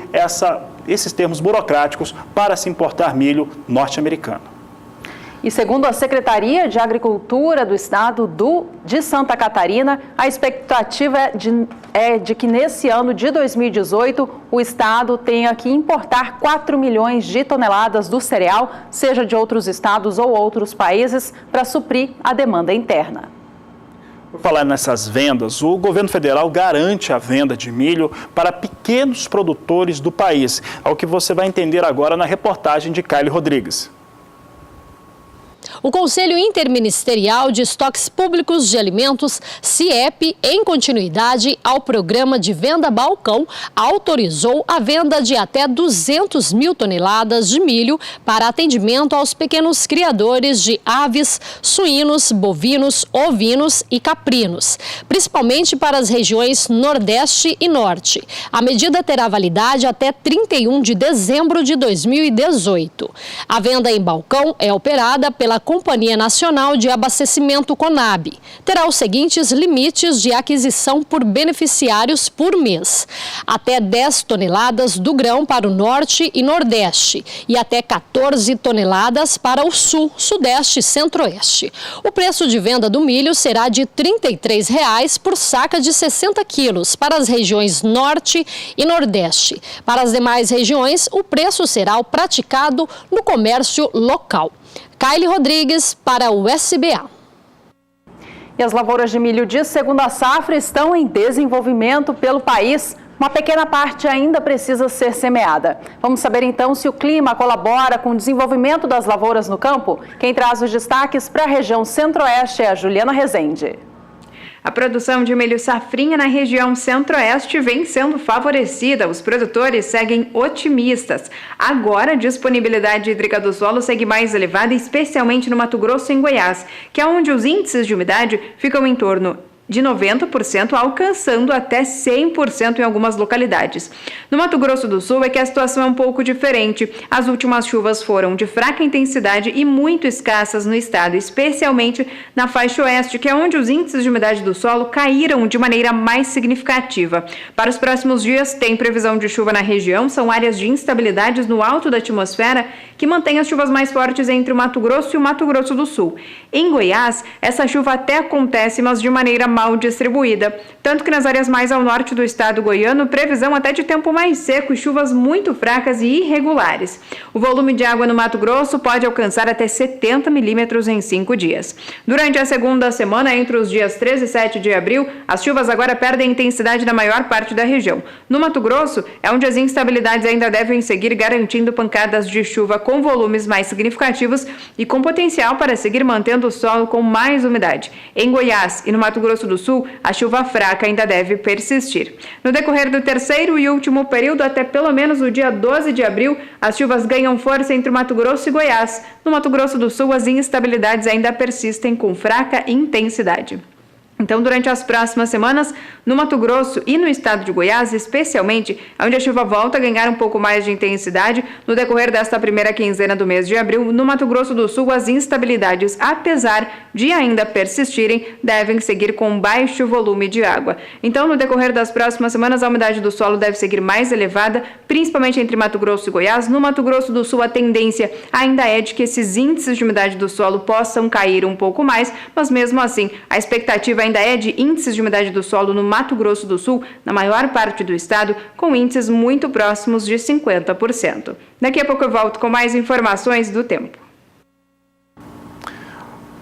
esses termos burocráticos para se importar milho norte-americano. E segundo a Secretaria de Agricultura do Estado de Santa Catarina, a expectativa é de que nesse ano de 2018 o Estado tenha que importar 4 milhões de toneladas do cereal, seja de outros estados ou outros países, para suprir a demanda interna. Por falar nessas vendas, o governo federal garante a venda de milho para pequenos produtores do país, ao que você vai entender agora na reportagem de Kylie Rodrigues. O Conselho Interministerial de Estoques Públicos de Alimentos, CIEP, em continuidade ao programa de venda balcão, autorizou a venda de até 200 mil toneladas de milho para atendimento aos pequenos criadores de aves, suínos, bovinos, ovinos e caprinos, principalmente para as regiões Nordeste e Norte. A medida terá validade até 31 de dezembro de 2018. A venda em balcão é operada pela Companhia Nacional de Abastecimento Conab. Terá os seguintes limites de aquisição por beneficiários por mês: até 10 toneladas do grão para o Norte e Nordeste e até 14 toneladas para o Sul, Sudeste e Centro-Oeste. O preço de venda do milho será de R$ 33,00 por saca de 60 quilos para as regiões Norte e Nordeste. Para as demais regiões, o preço será o praticado no comércio local. Kaile Rodrigues para o SBA. E as lavouras de milho de segunda safra estão em desenvolvimento pelo país. Uma pequena parte ainda precisa ser semeada. Vamos saber então se o clima colabora com o desenvolvimento das lavouras no campo? Quem traz os destaques para a região Centro-Oeste é a Juliana Rezende. A produção de milho safrinha na região Centro-Oeste vem sendo favorecida. Os produtores seguem otimistas. Agora, a disponibilidade hídrica do solo segue mais elevada, especialmente no Mato Grosso e em Goiás, que é onde os índices de umidade ficam em torno de 90%, alcançando até 100% em algumas localidades. No Mato Grosso do Sul é que a situação é um pouco diferente. As últimas chuvas foram de fraca intensidade e muito escassas no estado, especialmente na faixa oeste, que é onde os índices de umidade do solo caíram de maneira mais significativa. Para os próximos dias, tem previsão de chuva na região, são áreas de instabilidades no alto da atmosfera que mantém as chuvas mais fortes entre o Mato Grosso e o Mato Grosso do Sul. Em Goiás, essa chuva até acontece, mas de maneira mal distribuída. Tanto que nas áreas mais ao norte do estado goiano, previsão até de tempo mais seco e chuvas muito fracas e irregulares. O volume de água no Mato Grosso pode alcançar até 70 milímetros em 5 dias. Durante a segunda semana, entre os dias 13 e 7 de abril, as chuvas agora perdem intensidade na maior parte da região. No Mato Grosso, é onde as instabilidades ainda devem seguir, garantindo pancadas de chuva com volumes mais significativos e com potencial para seguir mantendo o solo com mais umidade. Em Goiás e no Mato Grosso do Sul, a chuva fraca ainda deve persistir. No decorrer do terceiro e último período, até pelo menos o dia 12 de abril, as chuvas ganham força entre o Mato Grosso e Goiás. No Mato Grosso do Sul, as instabilidades ainda persistem com fraca intensidade. Então, durante as próximas semanas, no Mato Grosso e no estado de Goiás, especialmente, onde a chuva volta a ganhar um pouco mais de intensidade, no decorrer desta primeira quinzena do mês de abril, no Mato Grosso do Sul, as instabilidades, apesar de ainda persistirem, devem seguir com baixo volume de água. Então, no decorrer das próximas semanas, a umidade do solo deve seguir mais elevada, principalmente entre Mato Grosso e Goiás. No Mato Grosso do Sul, a tendência ainda é de que esses índices de umidade do solo possam cair um pouco mais, mas mesmo assim, a expectativa ainda é de índices de umidade do solo no Mato Grosso do Sul, na maior parte do estado, com índices muito próximos de 50%. Daqui a pouco eu volto com mais informações do tempo.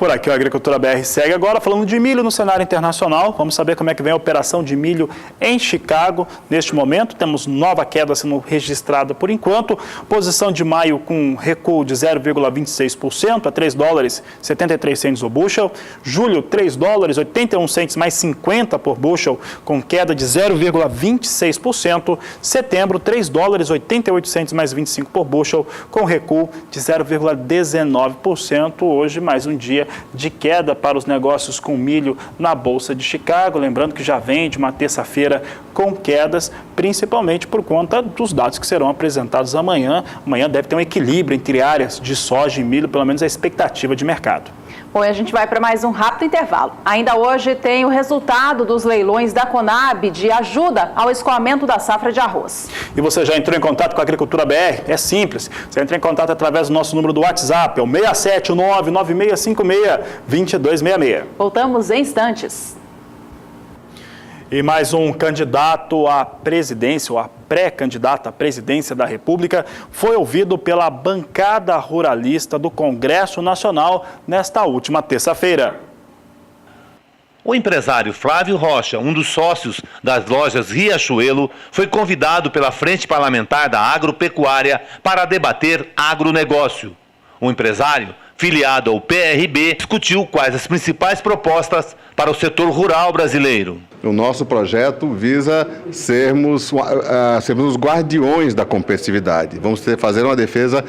Por aqui o Agricultura BR segue agora falando de milho no cenário internacional. Vamos saber como é que vem a operação de milho em Chicago. Neste momento temos nova queda sendo registrada por enquanto. Posição de maio com recuo de 0,26% a $3,73 o bushel. Julho, $3,81 mais 50 por bushel, com queda de 0,26%. Setembro, $3,88 mais 25 por bushel, com recuo de 0,19%. Hoje, mais um dia de queda para os negócios com milho na Bolsa de Chicago. Lembrando que já vem de uma terça-feira com quedas, principalmente por conta dos dados que serão apresentados amanhã. Amanhã deve ter um equilíbrio entre áreas de soja e milho, pelo menos a expectativa de mercado. Bom, e a gente vai para mais um rápido intervalo. Ainda hoje tem o resultado dos leilões da Conab de ajuda ao escoamento da safra de arroz. E você já entrou em contato com a Agricultura BR? É simples. Você entra em contato através do nosso número do WhatsApp, é o 67996562266. Voltamos em instantes. E mais um candidato à presidência, ou a pré-candidato à presidência da República, foi ouvido pela bancada ruralista do Congresso Nacional nesta última terça-feira. O empresário Flávio Rocha, um dos sócios das lojas Riachuelo, foi convidado pela Frente Parlamentar da Agropecuária para debater agronegócio. O empresário filiado ao PRB, discutiu quais as principais propostas para o setor rural brasileiro. O nosso projeto visa sermos os guardiões da competitividade. Vamos fazer uma defesa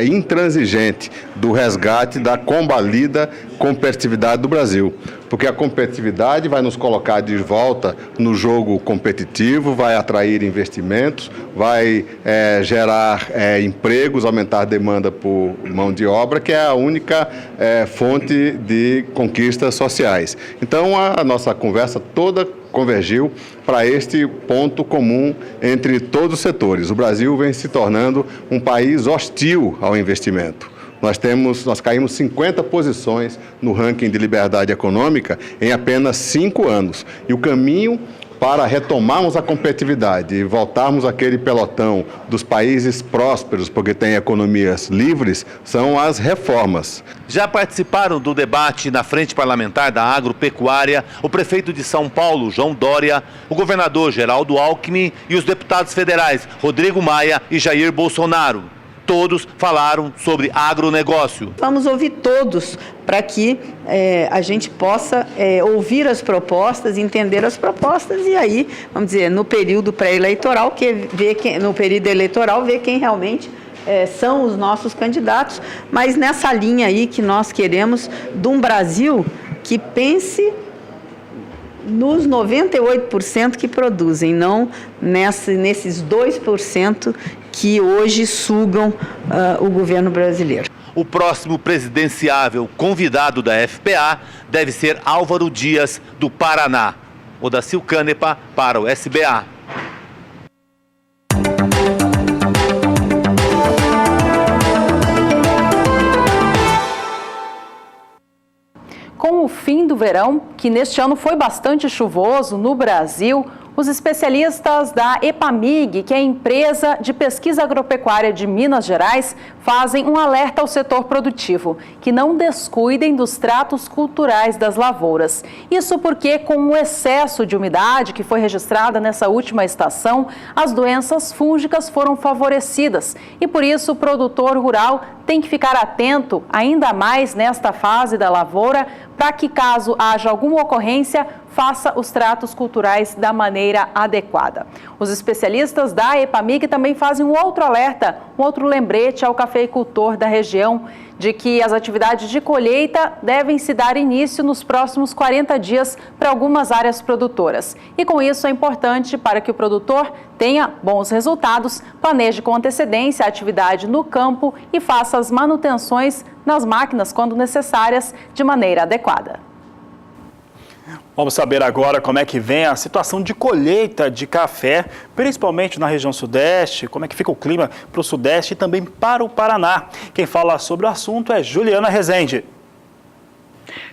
intransigente do resgate da combalida competitividade do Brasil. Porque a competitividade vai nos colocar de volta no jogo competitivo, vai atrair investimentos, vai gerar empregos, aumentar a demanda por mão de obra, que é a única fonte de conquistas sociais. Então, a nossa conversa toda convergiu para este ponto comum entre todos os setores. O Brasil vem se tornando um país hostil ao investimento. Nós caímos 50 posições no ranking de liberdade econômica em apenas 5 anos. E o caminho para retomarmos a competitividade e voltarmos àquele pelotão dos países prósperos, porque têm economias livres, são as reformas. Já participaram do debate na Frente Parlamentar da Agropecuária o prefeito de São Paulo, João Dória, o governador Geraldo Alckmin e os deputados federais Rodrigo Maia e Jair Bolsonaro. Todos falaram sobre agronegócio. Vamos ouvir todos para que a gente possa ouvir as propostas, entender as propostas e aí, vamos dizer, no período pré-eleitoral, no período eleitoral, ver quem realmente são os nossos candidatos, mas nessa linha aí que nós queremos de um Brasil que pense nos 98% que produzem, não nesses 2% que hoje sugam o governo brasileiro. O próximo presidenciável convidado da FPA deve ser Álvaro Dias, do Paraná. Odacil Canepa para o SBA. Com o fim do verão, que neste ano foi bastante chuvoso no Brasil, os especialistas da EPAMIG, que é a empresa de pesquisa agropecuária de Minas Gerais, fazem um alerta ao setor produtivo, que não descuidem dos tratos culturais das lavouras. Isso porque, com o excesso de umidade que foi registrada nessa última estação, as doenças fúngicas foram favorecidas e, por isso, o produtor rural tem que ficar atento ainda mais nesta fase da lavoura para que, caso haja alguma ocorrência, faça os tratos culturais da maneira adequada. Os especialistas da EPAMIG também fazem um outro alerta, um outro lembrete ao cafeicultor da região de que as atividades de colheita devem se dar início nos próximos 40 dias para algumas áreas produtoras. E com isso é importante para que o produtor tenha bons resultados, planeje com antecedência a atividade no campo e faça as manutenções nas máquinas quando necessárias de maneira adequada. Vamos saber agora como é que vem a situação de colheita de café, principalmente na região sudeste, como é que fica o clima para o sudeste e também para o Paraná. Quem fala sobre o assunto é Juliana Rezende.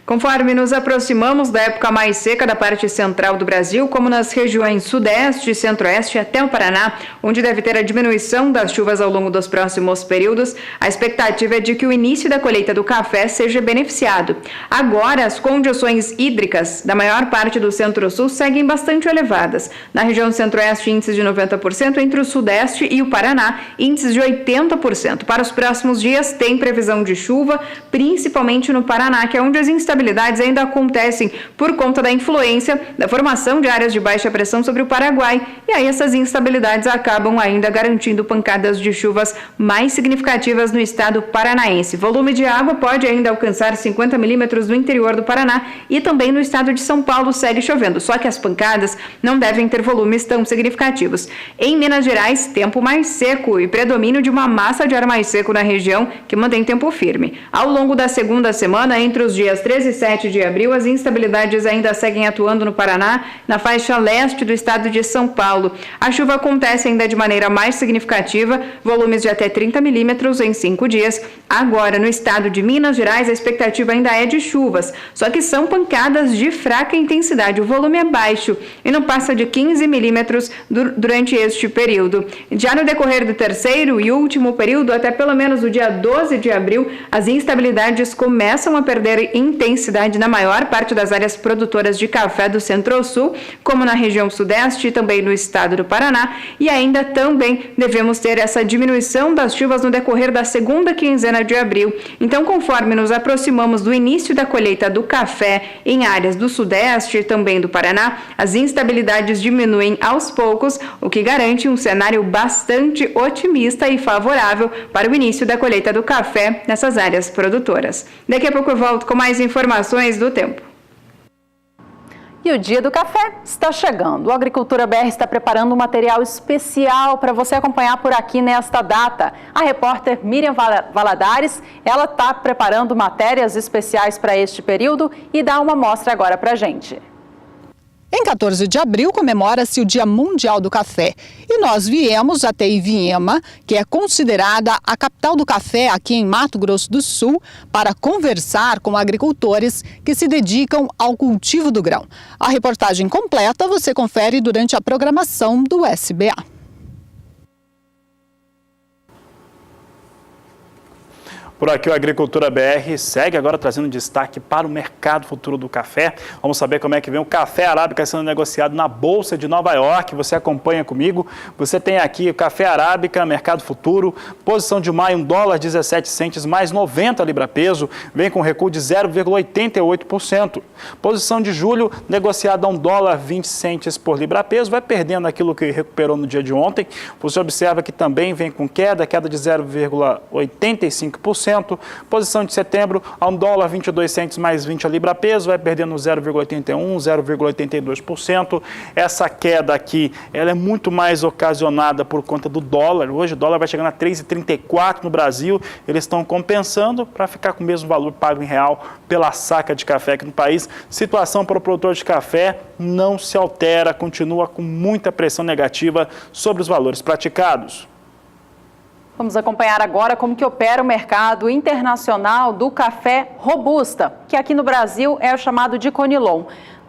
Conforme nos aproximamos da época mais seca da parte central do Brasil, como nas regiões sudeste e centro-oeste até o Paraná, onde deve ter a diminuição das chuvas ao longo dos próximos períodos, a expectativa é de que o início da colheita do café seja beneficiado. Agora, as condições hídricas da maior parte do centro-sul seguem bastante elevadas. Na região centro-oeste, índices de 90%, entre o sudeste e o Paraná, índices de 80%. Para os próximos dias, tem previsão de chuva, principalmente no Paraná, que é onde as instabilidades ainda acontecem por conta da influência da formação de áreas de baixa pressão sobre o Paraguai. E aí essas instabilidades acabam ainda garantindo pancadas de chuvas mais significativas no estado paranaense. Volume de água pode ainda alcançar 50 milímetros no interior do Paraná e também no estado de São Paulo segue chovendo, só que as pancadas não devem ter volumes tão significativos. Em Minas Gerais, tempo mais seco e predomínio de uma massa de ar mais seco na região que mantém tempo firme. Ao longo da segunda semana, entre os dias 13 e 7 de abril, as instabilidades ainda seguem atuando no Paraná, na faixa leste do estado de São Paulo. A chuva acontece ainda de maneira mais significativa, volumes de até 30 milímetros em 5 dias. Agora, no estado de Minas Gerais, a expectativa ainda é de chuvas, só que são pancadas de fraca intensidade. O volume é baixo e não passa de 15 milímetros durante este período. Já no decorrer do terceiro e último período, até pelo menos o dia 12 de abril, as instabilidades começam a perder intensidade intensidade na maior parte das áreas produtoras de café do Centro-Sul, como na região Sudeste e também no estado do Paraná, e ainda também devemos ter essa diminuição das chuvas no decorrer da segunda quinzena de abril. Então, conforme nos aproximamos do início da colheita do café em áreas do Sudeste e também do Paraná, as instabilidades diminuem aos poucos, o que garante um cenário bastante otimista e favorável para o início da colheita do café nessas áreas produtoras. Daqui a pouco eu volto com mais informações do tempo. E o Dia do Café está chegando. O Agricultura BR está preparando um material especial para você acompanhar por aqui nesta data. A repórter Miriam Valadares, ela está preparando matérias especiais para este período e dá uma amostra agora para a gente. Em 14 de abril comemora-se o Dia Mundial do Café e nós viemos até Ivinhema, que é considerada a capital do café aqui em Mato Grosso do Sul, para conversar com agricultores que se dedicam ao cultivo do grão. A reportagem completa você confere durante a programação do SBA. Por aqui o Agricultura BR segue agora trazendo destaque para o mercado futuro do café. Vamos saber como é que vem o café arábica sendo negociado na Bolsa de Nova York. Você acompanha comigo. Você tem aqui o café arábica, mercado futuro, posição de maio, $1,17 mais 90 libra-peso, vem com recuo de 0,88%. Posição de julho, negociada a $1,20 por libra-peso, vai perdendo aquilo que recuperou no dia de ontem. Você observa que também vem com queda de 0,85%. Posição de setembro a $1,22 mais 20 a libra-peso, vai perdendo 0,81%, 0,82%. Essa queda aqui, ela é muito mais ocasionada por conta do dólar. Hoje o dólar vai chegando a 3,34 no Brasil. Eles estão compensando para ficar com o mesmo valor pago em real pela saca de café aqui no país. Situação para o produtor de café não se altera, continua com muita pressão negativa sobre os valores praticados. Vamos acompanhar agora como que opera o mercado internacional do café robusta, que aqui no Brasil é o chamado de Conilon.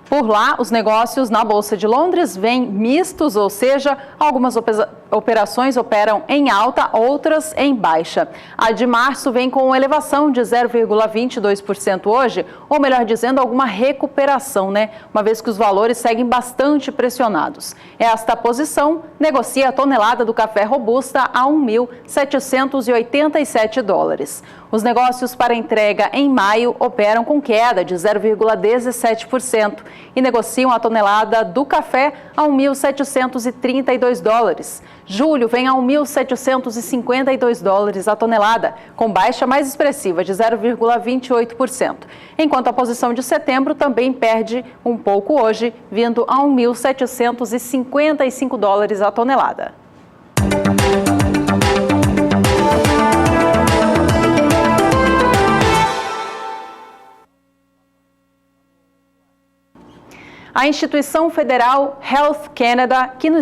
Por lá, os negócios na Bolsa de Londres vêm mistos, ou seja, algumas operações operam em alta, outras em baixa. A de março vem com elevação de 0,22% hoje, ou melhor dizendo, alguma recuperação, né? Uma vez que os valores seguem bastante pressionados. Esta posição negocia a tonelada do café robusta a $1.787. Os negócios para entrega em maio operam com queda de 0,17% e negociam a tonelada do café a $1.732. Julho vem a $1.752 a tonelada, com baixa mais expressiva de 0,28%. Enquanto a posição de setembro também perde um pouco hoje, vindo a $1.755 a tonelada. A instituição federal Health Canada, que no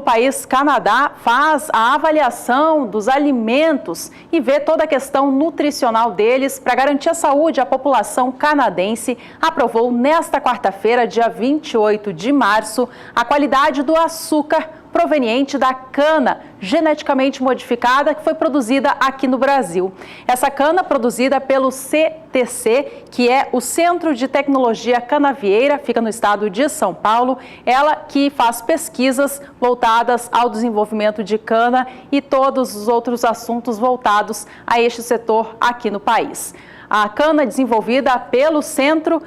país Canadá, faz a avaliação dos alimentos e vê toda a questão nutricional deles para garantir a saúde à população canadense, aprovou nesta quarta-feira, dia 28 de março, a qualidade do açúcar proveniente da cana geneticamente modificada que foi produzida aqui no Brasil. Essa cana produzida pelo CTC, que é o Centro de Tecnologia Canavieira, fica no estado de São Paulo, ela que faz pesquisas voltadas ao desenvolvimento de cana e todos os outros assuntos voltados a este setor aqui no país. A cana desenvolvida pelo centro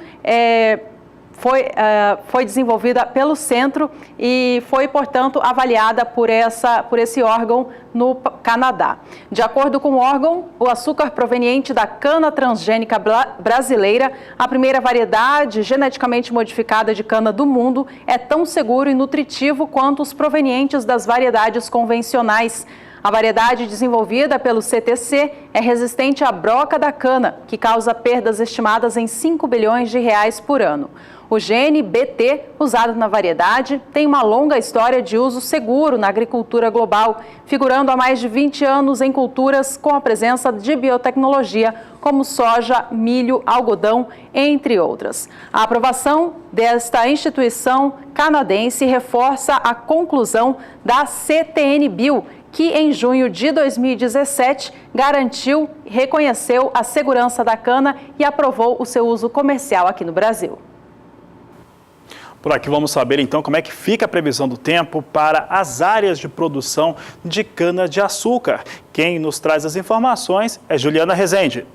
foi desenvolvida pelo centro e foi, portanto, avaliada por esse órgão no Canadá. De acordo com o órgão, o açúcar proveniente da cana transgênica brasileira, a primeira variedade geneticamente modificada de cana do mundo, é tão seguro e nutritivo quanto os provenientes das variedades convencionais. A variedade desenvolvida pelo CTC é resistente à broca da cana, que causa perdas estimadas em 5 bilhões de reais por ano. O gene BT, usado na variedade, tem uma longa história de uso seguro na agricultura global, figurando há mais de 20 anos em culturas com a presença de biotecnologia, como soja, milho, algodão, entre outras. A aprovação desta instituição canadense reforça a conclusão da CTN Bio, que em junho de 2017 reconheceu a segurança da cana e aprovou o seu uso comercial aqui no Brasil. Por aqui vamos saber então como é que fica a previsão do tempo para as áreas de produção de cana-de-açúcar. Quem nos traz as informações é Juliana Rezende.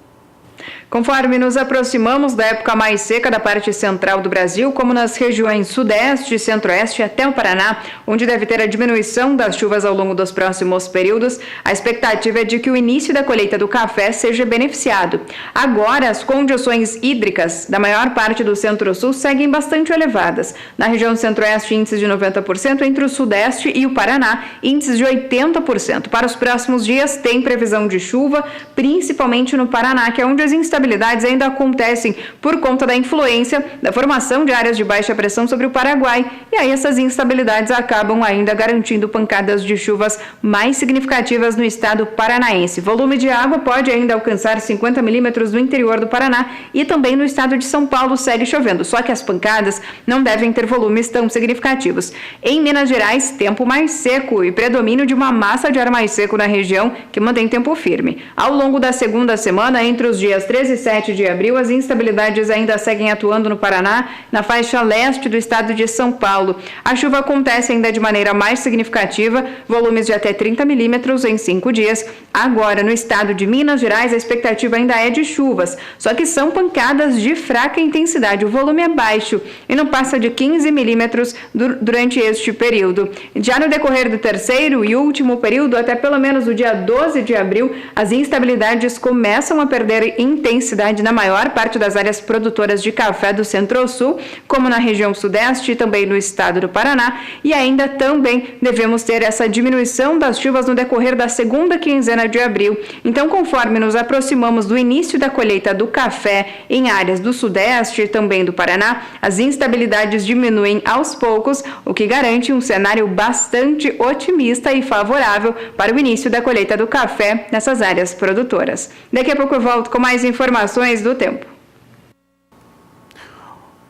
Conforme nos aproximamos da época mais seca da parte central do Brasil, como nas regiões sudeste e centro-oeste até o Paraná, onde deve ter a diminuição das chuvas ao longo dos próximos períodos, a expectativa é de que o início da colheita do café seja beneficiado. Agora, as condições hídricas da maior parte do centro-sul seguem bastante elevadas. Na região centro-oeste, índices de 90%, entre o sudeste e o Paraná, índices de 80%. Para os próximos dias, tem previsão de chuva, principalmente no Paraná, que é onde as instabilidades ainda acontecem por conta da influência da formação de áreas de baixa pressão sobre o Paraguai. E aí essas instabilidades acabam ainda garantindo pancadas de chuvas mais significativas no estado paranaense. Volume de água pode ainda alcançar 50 milímetros no interior do Paraná e também no estado de São Paulo segue chovendo, só que as pancadas não devem ter volumes tão significativos. Em Minas Gerais, tempo mais seco e predomínio de uma massa de ar mais seco na região que mantém tempo firme. Ao longo da segunda semana, entre os dias 13 e 7 de abril, as instabilidades ainda seguem atuando no Paraná, na faixa leste do estado de São Paulo. A chuva acontece ainda de maneira mais significativa, volumes de até 30 milímetros em 5 dias. Agora, no estado de Minas Gerais, a expectativa ainda é de chuvas, só que são pancadas de fraca intensidade. O volume é baixo e não passa de 15 milímetros durante este período. Já no decorrer do terceiro e último período, até pelo menos o dia 12 de abril, as instabilidades começam a perder intensidade na maior parte das áreas produtoras de café do Centro-Sul, como na região sudeste e também no estado do Paraná, e ainda também devemos ter essa diminuição das chuvas no decorrer da segunda quinzena de abril. Então, conforme nos aproximamos do início da colheita do café em áreas do sudeste e também do Paraná, as instabilidades diminuem aos poucos, o que garante um cenário bastante otimista e favorável para o início da colheita do café nessas áreas produtoras. Daqui a pouco eu volto com mais informações do tempo.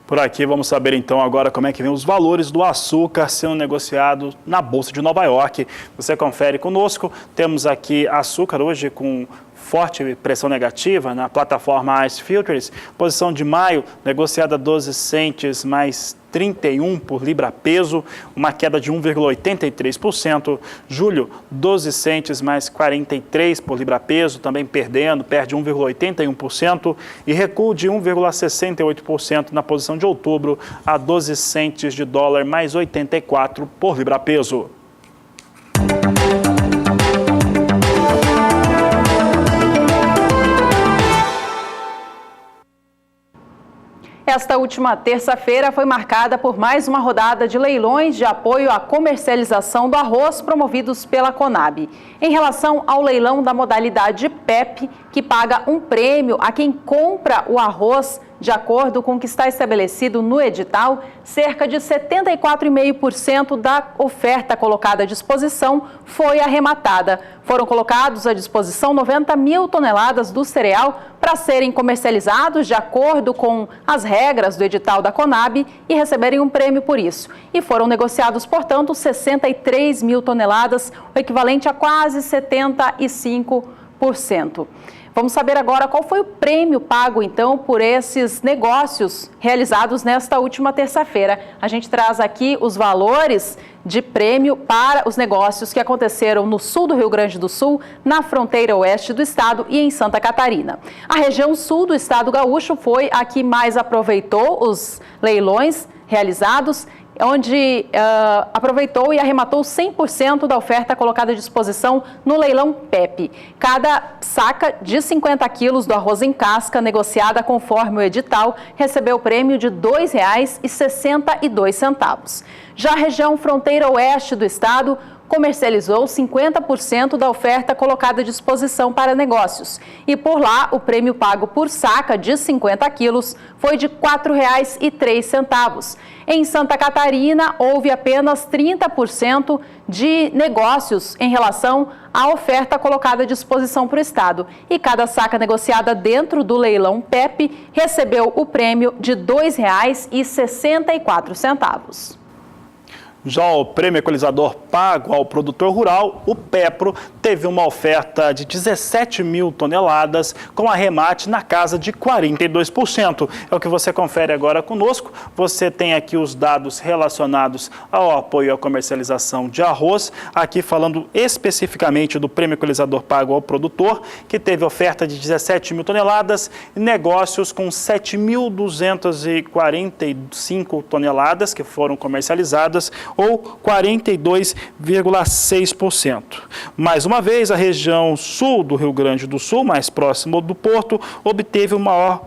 Por aqui vamos saber então agora como é que vem os valores do açúcar sendo negociado na Bolsa de Nova York. Você confere conosco, temos aqui açúcar hoje com forte pressão negativa na plataforma ICE Futures. Posição de maio, negociada 12 centes mais 31 por libra peso, uma queda de 1,83%. Julho, 12 centes mais 43 por libra peso, também perde 1,81%. E recuo de 1,68% na posição de outubro, a 12 centes de dólar mais 84 por libra peso. Esta última terça-feira foi marcada por mais uma rodada de leilões de apoio à comercialização do arroz promovidos pela Conab. Em relação ao leilão da modalidade PEP, que paga um prêmio a quem compra o arroz de acordo com o que está estabelecido no edital, cerca de 74,5% da oferta colocada à disposição foi arrematada. Foram colocados à disposição 90 mil toneladas do cereal para serem comercializados de acordo com as regras do edital da Conab e receberem um prêmio por isso. E foram negociados, portanto, 63 mil toneladas, o equivalente a quase 75%. Vamos saber agora qual foi o prêmio pago, então, por esses negócios realizados nesta última terça-feira. A gente traz aqui os valores de prêmio para os negócios que aconteceram no sul do Rio Grande do Sul, na fronteira oeste do estado e em Santa Catarina. A região sul do estado gaúcho foi a que mais aproveitou os leilões realizados, onde aproveitou e arrematou 100% da oferta colocada à disposição no leilão PEP. Cada saca de 50 quilos do arroz em casca, negociada conforme o edital, recebeu o prêmio de R$ 2,62. Já a região fronteira oeste do estado comercializou 50% da oferta colocada à disposição para negócios. E por lá, o prêmio pago por saca de 50 quilos foi de R$ 4,03. Em Santa Catarina, houve apenas 30% de negócios em relação à oferta colocada à disposição para o estado. E cada saca negociada dentro do leilão PEP recebeu o prêmio de R$ 2,64. Já o Prêmio Equalizador pago ao produtor rural, o PEPRO, teve uma oferta de 17 mil toneladas com arremate na casa de 42%. É o que você confere agora conosco. Você tem aqui os dados relacionados ao apoio à comercialização de arroz, aqui falando especificamente do Prêmio Equalizador pago ao produtor, que teve oferta de 17 mil toneladas, e negócios com 7.245 toneladas que foram comercializadas, ou 42,6%. Mais uma vez, a região sul do Rio Grande do Sul, mais próximo do porto, obteve o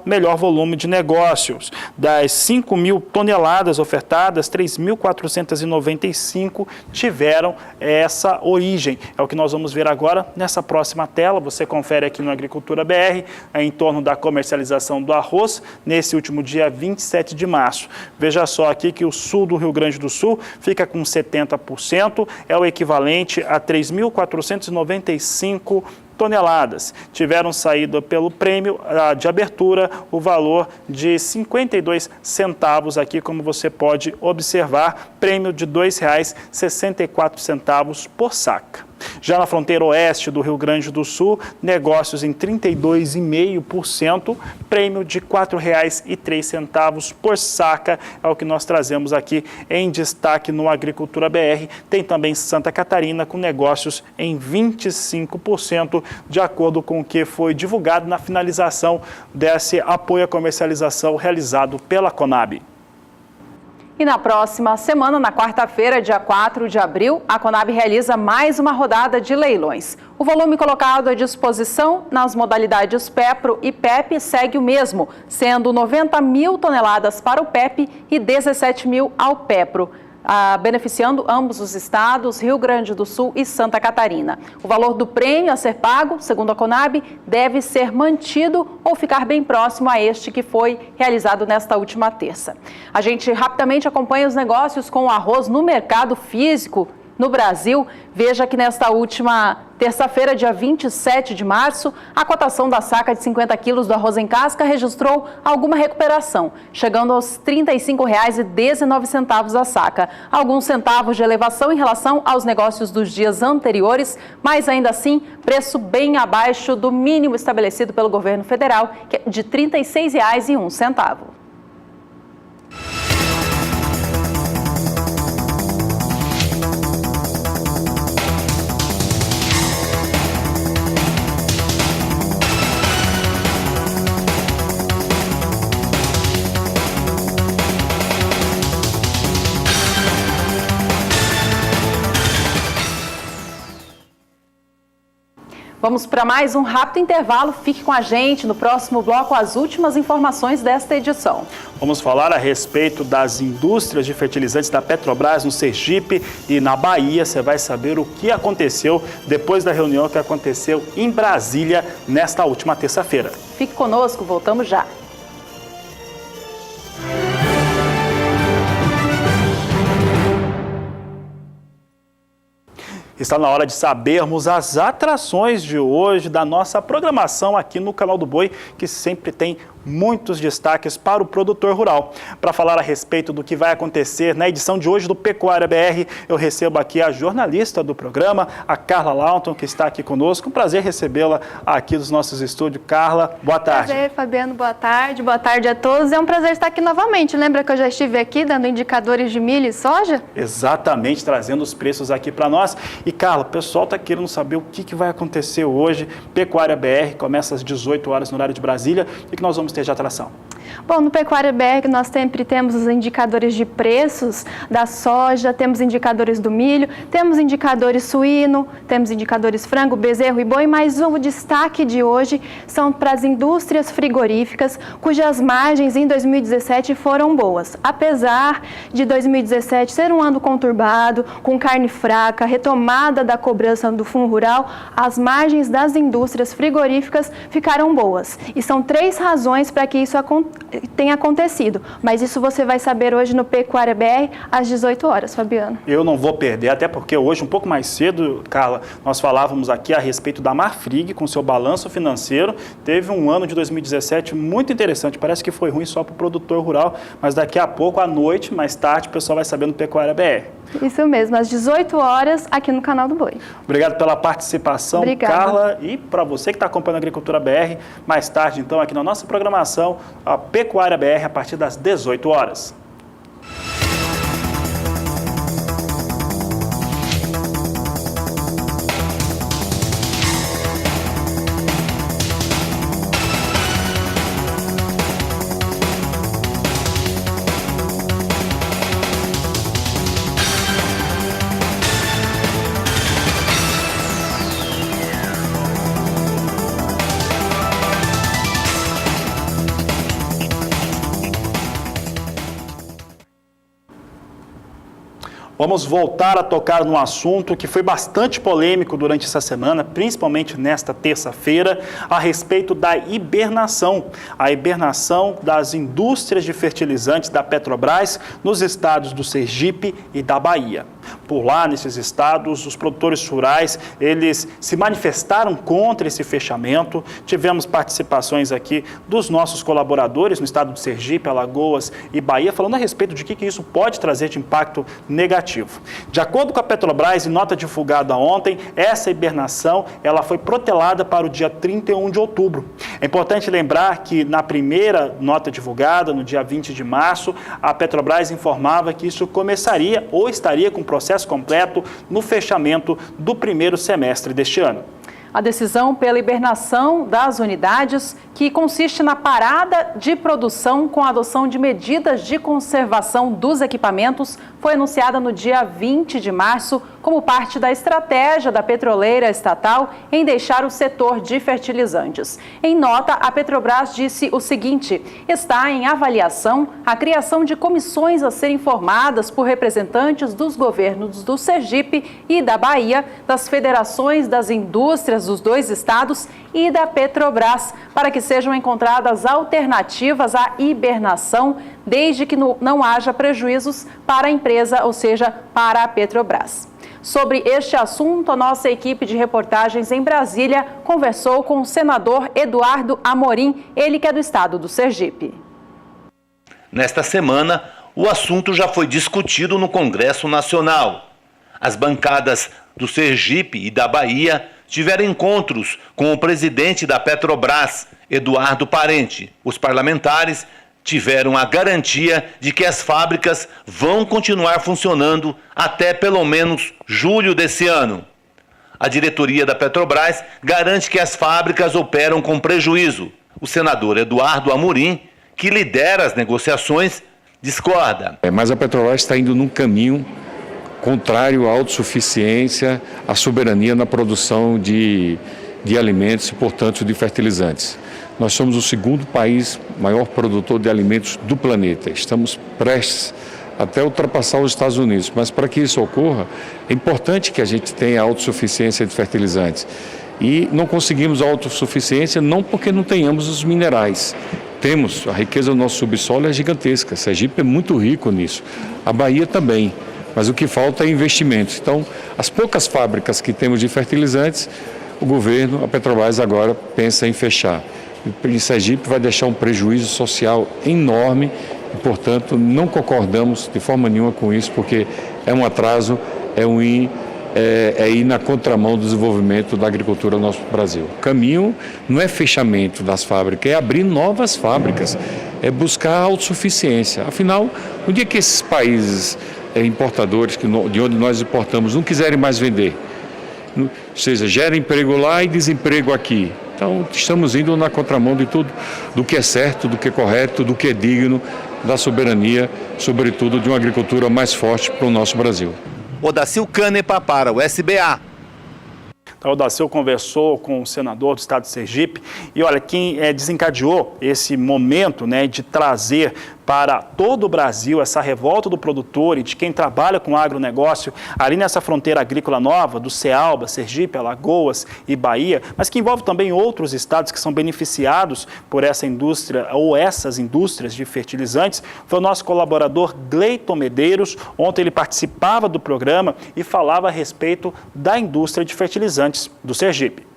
melhor volume de negócios. Das 5 mil toneladas ofertadas, 3.495 tiveram essa origem. É o que nós vamos ver agora nessa próxima tela. Você confere aqui no Agricultura BR, em torno da comercialização do arroz, nesse último dia 27 de março. Veja só aqui que o sul do Rio Grande do Sul fica com 70%, é o equivalente a 3.495 toneladas. Tiveram saída pelo prêmio de abertura o valor de 52 centavos aqui, como você pode observar, prêmio de R$ 2,64 por saca. Já na fronteira oeste do Rio Grande do Sul, negócios em 32,5%, prêmio de R$ 4,03 por saca, é o que nós trazemos aqui em destaque no Agricultura BR. Tem também Santa Catarina com negócios em 25%, de acordo com o que foi divulgado na finalização desse apoio à comercialização realizado pela Conab. E na próxima semana, na quarta-feira, dia 4 de abril, a Conab realiza mais uma rodada de leilões. O volume colocado à disposição nas modalidades PEPRO e PEP segue o mesmo, sendo 90 mil toneladas para o PEP e 17 mil ao PEPRO, beneficiando ambos os estados, Rio Grande do Sul e Santa Catarina. O valor do prêmio a ser pago, segundo a Conab, deve ser mantido ou ficar bem próximo a este que foi realizado nesta última terça. A gente rapidamente acompanha os negócios com o arroz no mercado físico no Brasil. Veja que nesta última terça-feira, dia 27 de março, a cotação da saca de 50 quilos do arroz em casca registrou alguma recuperação, chegando aos R$ 35,19 a saca. Alguns centavos de elevação em relação aos negócios dos dias anteriores, mas ainda assim, preço bem abaixo do mínimo estabelecido pelo governo federal, que é de R$ 36,01. Vamos para mais um rápido intervalo. Fique com a gente no próximo bloco, as últimas informações desta edição. Vamos falar a respeito das indústrias de fertilizantes da Petrobras no Sergipe e na Bahia. Você vai saber o que aconteceu depois da reunião que aconteceu em Brasília nesta última terça-feira. Fique conosco, voltamos já. Está na hora de sabermos as atrações de hoje da nossa programação aqui no Canal do Boi, que sempre tem muitos destaques para o produtor rural. Para falar a respeito do que vai acontecer na edição de hoje do Pecuária BR, eu recebo aqui a jornalista do programa, a Carla Lawton, que está aqui conosco. Um prazer recebê-la aqui nos nossos estúdios. Carla, boa tarde. Prazer, Fabiano, boa tarde a todos. É um prazer estar aqui novamente. Lembra que eu já estive aqui dando indicadores de milho e soja? Exatamente, trazendo os preços aqui para nós. E Carla, o pessoal está querendo saber o que vai acontecer hoje. Pecuária BR começa às 18 horas no horário de Brasília. O que nós vamos ter de atração? Bom, no Pecuária BR nós sempre temos os indicadores de preços da soja, temos indicadores do milho, temos indicadores suíno, temos indicadores frango, bezerro e boi, mas o destaque de hoje são para as indústrias frigoríficas, cujas margens em 2017 foram boas. Apesar de 2017 ser um ano conturbado, com carne fraca, retomada da cobrança do Fundo Rural, as margens das indústrias frigoríficas ficaram boas. E são 3 razões para que isso aconteça. tem acontecido. Mas isso você vai saber hoje no Pecuária BR às 18 horas, Fabiano. Eu não vou perder, até porque hoje, um pouco mais cedo, Carla, nós falávamos aqui a respeito da Marfrig, com seu balanço financeiro. Teve um ano de 2017 muito interessante, parece que foi ruim só para o produtor rural, mas daqui a pouco, à noite, mais tarde, o pessoal vai saber no Pecuária BR. Isso mesmo, às 18 horas, aqui no Canal do Boi. Obrigado pela participação, Obrigada. Carla, e para você que está acompanhando a Agricultura BR, mais tarde, então, aqui na nossa programação, a Pecuária BR, a partir das 18 horas. Vamos voltar a tocar num assunto que foi bastante polêmico durante essa semana, principalmente nesta terça-feira, a respeito da hibernação. A hibernação das indústrias de fertilizantes da Petrobras nos estados do Sergipe e da Bahia. Por lá, nesses estados, os produtores rurais, eles se manifestaram contra esse fechamento. Tivemos participações aqui dos nossos colaboradores no estado do Sergipe, Alagoas e Bahia, falando a respeito de que isso pode trazer de impacto negativo. De acordo com a Petrobras, em nota divulgada ontem, essa hibernação ela foi protelada para o dia 31 de outubro. É importante lembrar que na primeira nota divulgada, no dia 20 de março, a Petrobras informava que isso começaria ou estaria com o processo completo no fechamento do primeiro semestre deste ano. A decisão pela hibernação das unidades, que consiste na parada de produção com a adoção de medidas de conservação dos equipamentos, foi anunciada no dia 20 de março como parte da estratégia da petroleira estatal em deixar o setor de fertilizantes. Em nota, a Petrobras disse o seguinte: está em avaliação a criação de comissões a serem formadas por representantes dos governos do Sergipe e da Bahia, das federações das indústrias dos dois estados e da Petrobras, para que sejam encontradas alternativas à hibernação, desde que não haja prejuízos para a empresa, ou seja, para a Petrobras. Sobre este assunto, a nossa equipe de reportagens em Brasília conversou com o senador Eduardo Amorim, ele que é do estado do Sergipe. Nesta semana, o assunto já foi discutido no Congresso Nacional. As bancadas do Sergipe e da Bahia tiveram encontros com o presidente da Petrobras, Eduardo Parente. Os parlamentares tiveram a garantia de que as fábricas vão continuar funcionando até pelo menos julho desse ano. A diretoria da Petrobras garante que as fábricas operam com prejuízo. O senador Eduardo Amorim, que lidera as negociações, discorda. Mas a Petrobras está indo num caminho contrário à autossuficiência, à soberania na produção de alimentos e, portanto, de fertilizantes. Nós somos o segundo país maior produtor de alimentos do planeta. Estamos prestes até ultrapassar os Estados Unidos. Mas para que isso ocorra, é importante que a gente tenha autossuficiência de fertilizantes. E não conseguimos a autossuficiência não porque não tenhamos os minerais. Temos, a riqueza do nosso subsolo é gigantesca. Sergipe é muito rico nisso. A Bahia também. Mas o que falta é investimentos. Então, as poucas fábricas que temos de fertilizantes, o governo, a Petrobras agora pensa em fechar. E Sergipe vai deixar um prejuízo social enorme e, portanto, não concordamos de forma nenhuma com isso, porque é um atraso, é ir na contramão do desenvolvimento da agricultura no nosso Brasil. O caminho não é fechamento das fábricas, é abrir novas fábricas, é buscar a autossuficiência. Afinal, no dia que esses países importadores de onde nós importamos não quiserem mais vender, ou seja, gera emprego lá e desemprego aqui. Então, estamos indo na contramão de tudo, do que é certo, do que é correto, do que é digno, da soberania, sobretudo de uma agricultura mais forte para o nosso Brasil. Odacil Canepa para o SBA. O Odacil conversou com o senador do estado de Sergipe e olha, quem desencadeou esse momento de trazer para todo o Brasil, essa revolta do produtor e de quem trabalha com agronegócio ali nessa fronteira agrícola nova, do Cealba, Sergipe, Alagoas e Bahia, mas que envolve também outros estados que são beneficiados por essa indústria ou essas indústrias de fertilizantes, foi o nosso colaborador Gleiton Medeiros. Ontem ele participava do programa e falava a respeito da indústria de fertilizantes do Sergipe.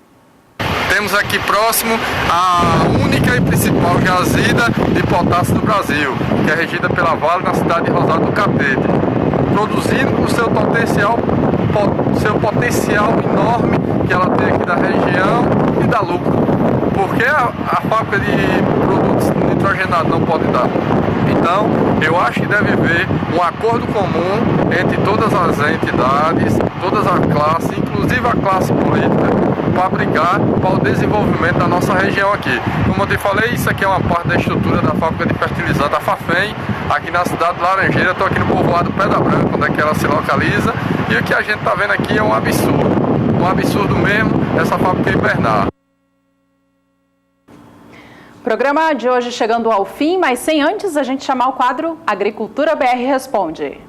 Temos aqui próximo a única e principal jazida de potássio do Brasil, que é regida pela Vale na cidade de Rosário do Catete, produzindo com seu potencial enorme que ela tem aqui da região e dá lucro. Porque a fábrica de produtos nitrogenados não pode dar. Então, eu acho que deve haver um acordo comum entre todas as entidades, todas as classes, inclusive a classe política, para brigar para o desenvolvimento da nossa região aqui. Como eu te falei, isso aqui é uma parte da estrutura da fábrica de fertilizante, a Fafem, aqui na cidade de Laranjeira. Estou aqui no povoado Pedra Branca, onde é que ela se localiza, e o que a gente está vendo aqui é um absurdo mesmo, essa fábrica hibernar. Programa de hoje chegando ao fim, mas sem antes a gente chamar o quadro Agricultura BR Responde.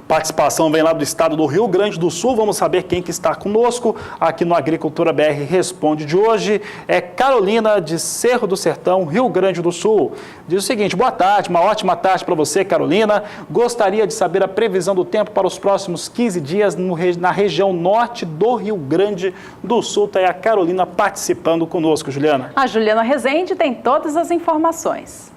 Participação vem lá do estado do Rio Grande do Sul. Vamos saber quem que está conosco aqui no Agricultura BR Responde de hoje. É Carolina, de Cerro do Sertão, Rio Grande do Sul. Diz o seguinte: boa tarde, uma ótima tarde para você, Carolina. Gostaria de saber a previsão do tempo para os próximos 15 dias na região norte do Rio Grande do Sul. Está aí a Carolina participando conosco, Juliana. A Juliana Rezende tem todas as informações.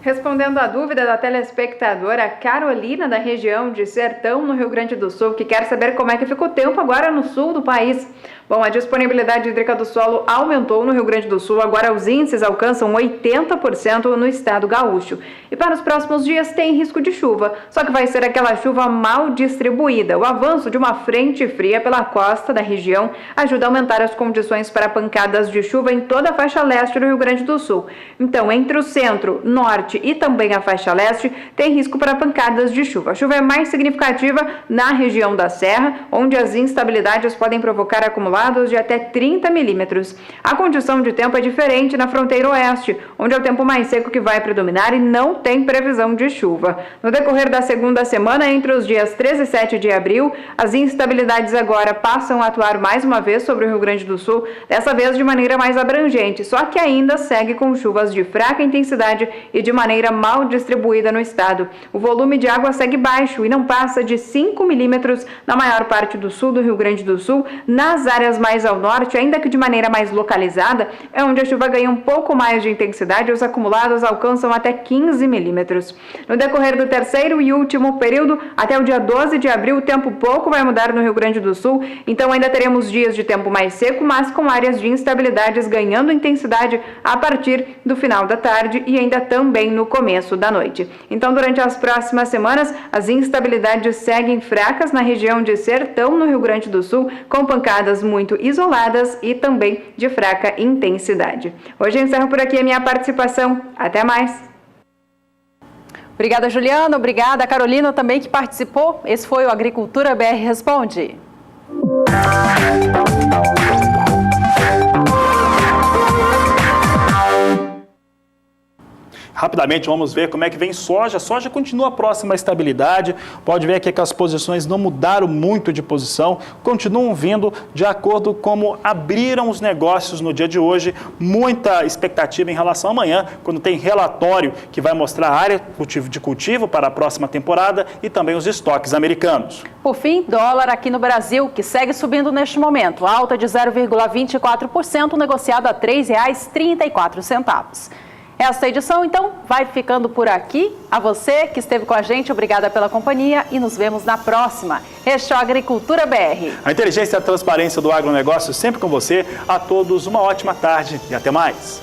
Respondendo à dúvida da telespectadora Carolina, da região de Sertão, no Rio Grande do Sul, que quer saber como é que fica o tempo agora no sul do país. Bom, a disponibilidade hídrica do solo aumentou no Rio Grande do Sul, agora os índices alcançam 80% no estado gaúcho. E para os próximos dias tem risco de chuva, só que vai ser aquela chuva mal distribuída. O avanço de uma frente fria pela costa da região ajuda a aumentar as condições para pancadas de chuva em toda a faixa leste do Rio Grande do Sul. Então, entre o centro, norte e também a faixa leste, tem risco para pancadas de chuva. A chuva é mais significativa na região da Serra, onde as instabilidades podem provocar acumulados de até 30 milímetros. A condição de tempo é diferente na fronteira oeste, onde é o tempo mais seco que vai predominar e não tem previsão de chuva. No decorrer da segunda semana, entre os dias 13 e 7 de abril, as instabilidades agora passam a atuar mais uma vez sobre o Rio Grande do Sul, dessa vez de maneira mais abrangente, só que ainda segue com chuvas de fraca intensidade e de maneira mal distribuída no estado. O volume de água segue baixo e não passa de 5 milímetros na maior parte do sul do Rio Grande do Sul. Nas áreas mais ao norte, ainda que de maneira mais localizada, é onde a chuva ganha um pouco mais de intensidade e os acumulados alcançam até 15 milímetros. No decorrer do terceiro e último período, até o dia 12 de abril, o tempo pouco vai mudar no Rio Grande do Sul, então ainda teremos dias de tempo mais seco, mas com áreas de instabilidades ganhando intensidade a partir do final da tarde e ainda também no começo da noite. Então, durante as próximas semanas, as instabilidades seguem fracas na região de Sertão, no Rio Grande do Sul, com pancadas muito isoladas e também de fraca intensidade. Hoje eu encerro por aqui a minha participação. Até mais! Obrigada, Juliana. Obrigada, Carolina, também que participou. Esse foi o Agricultura BR Responde. Rapidamente vamos ver como é que vem soja. Soja continua próxima à estabilidade. Pode ver aqui que as posições não mudaram muito de posição, continuam vindo de acordo com como abriram os negócios no dia de hoje. Muita expectativa em relação a amanhã, quando tem relatório que vai mostrar a área de cultivo para a próxima temporada e também os estoques americanos. Por fim, dólar aqui no Brasil, que segue subindo neste momento, alta de 0,24%, negociado a R$ 3,34. Esta edição, então, vai ficando por aqui. A você que esteve com a gente, obrigada pela companhia e nos vemos na próxima. Este é o Agricultura BR. A inteligência e a transparência do agronegócio sempre com você. A todos uma ótima tarde e até mais.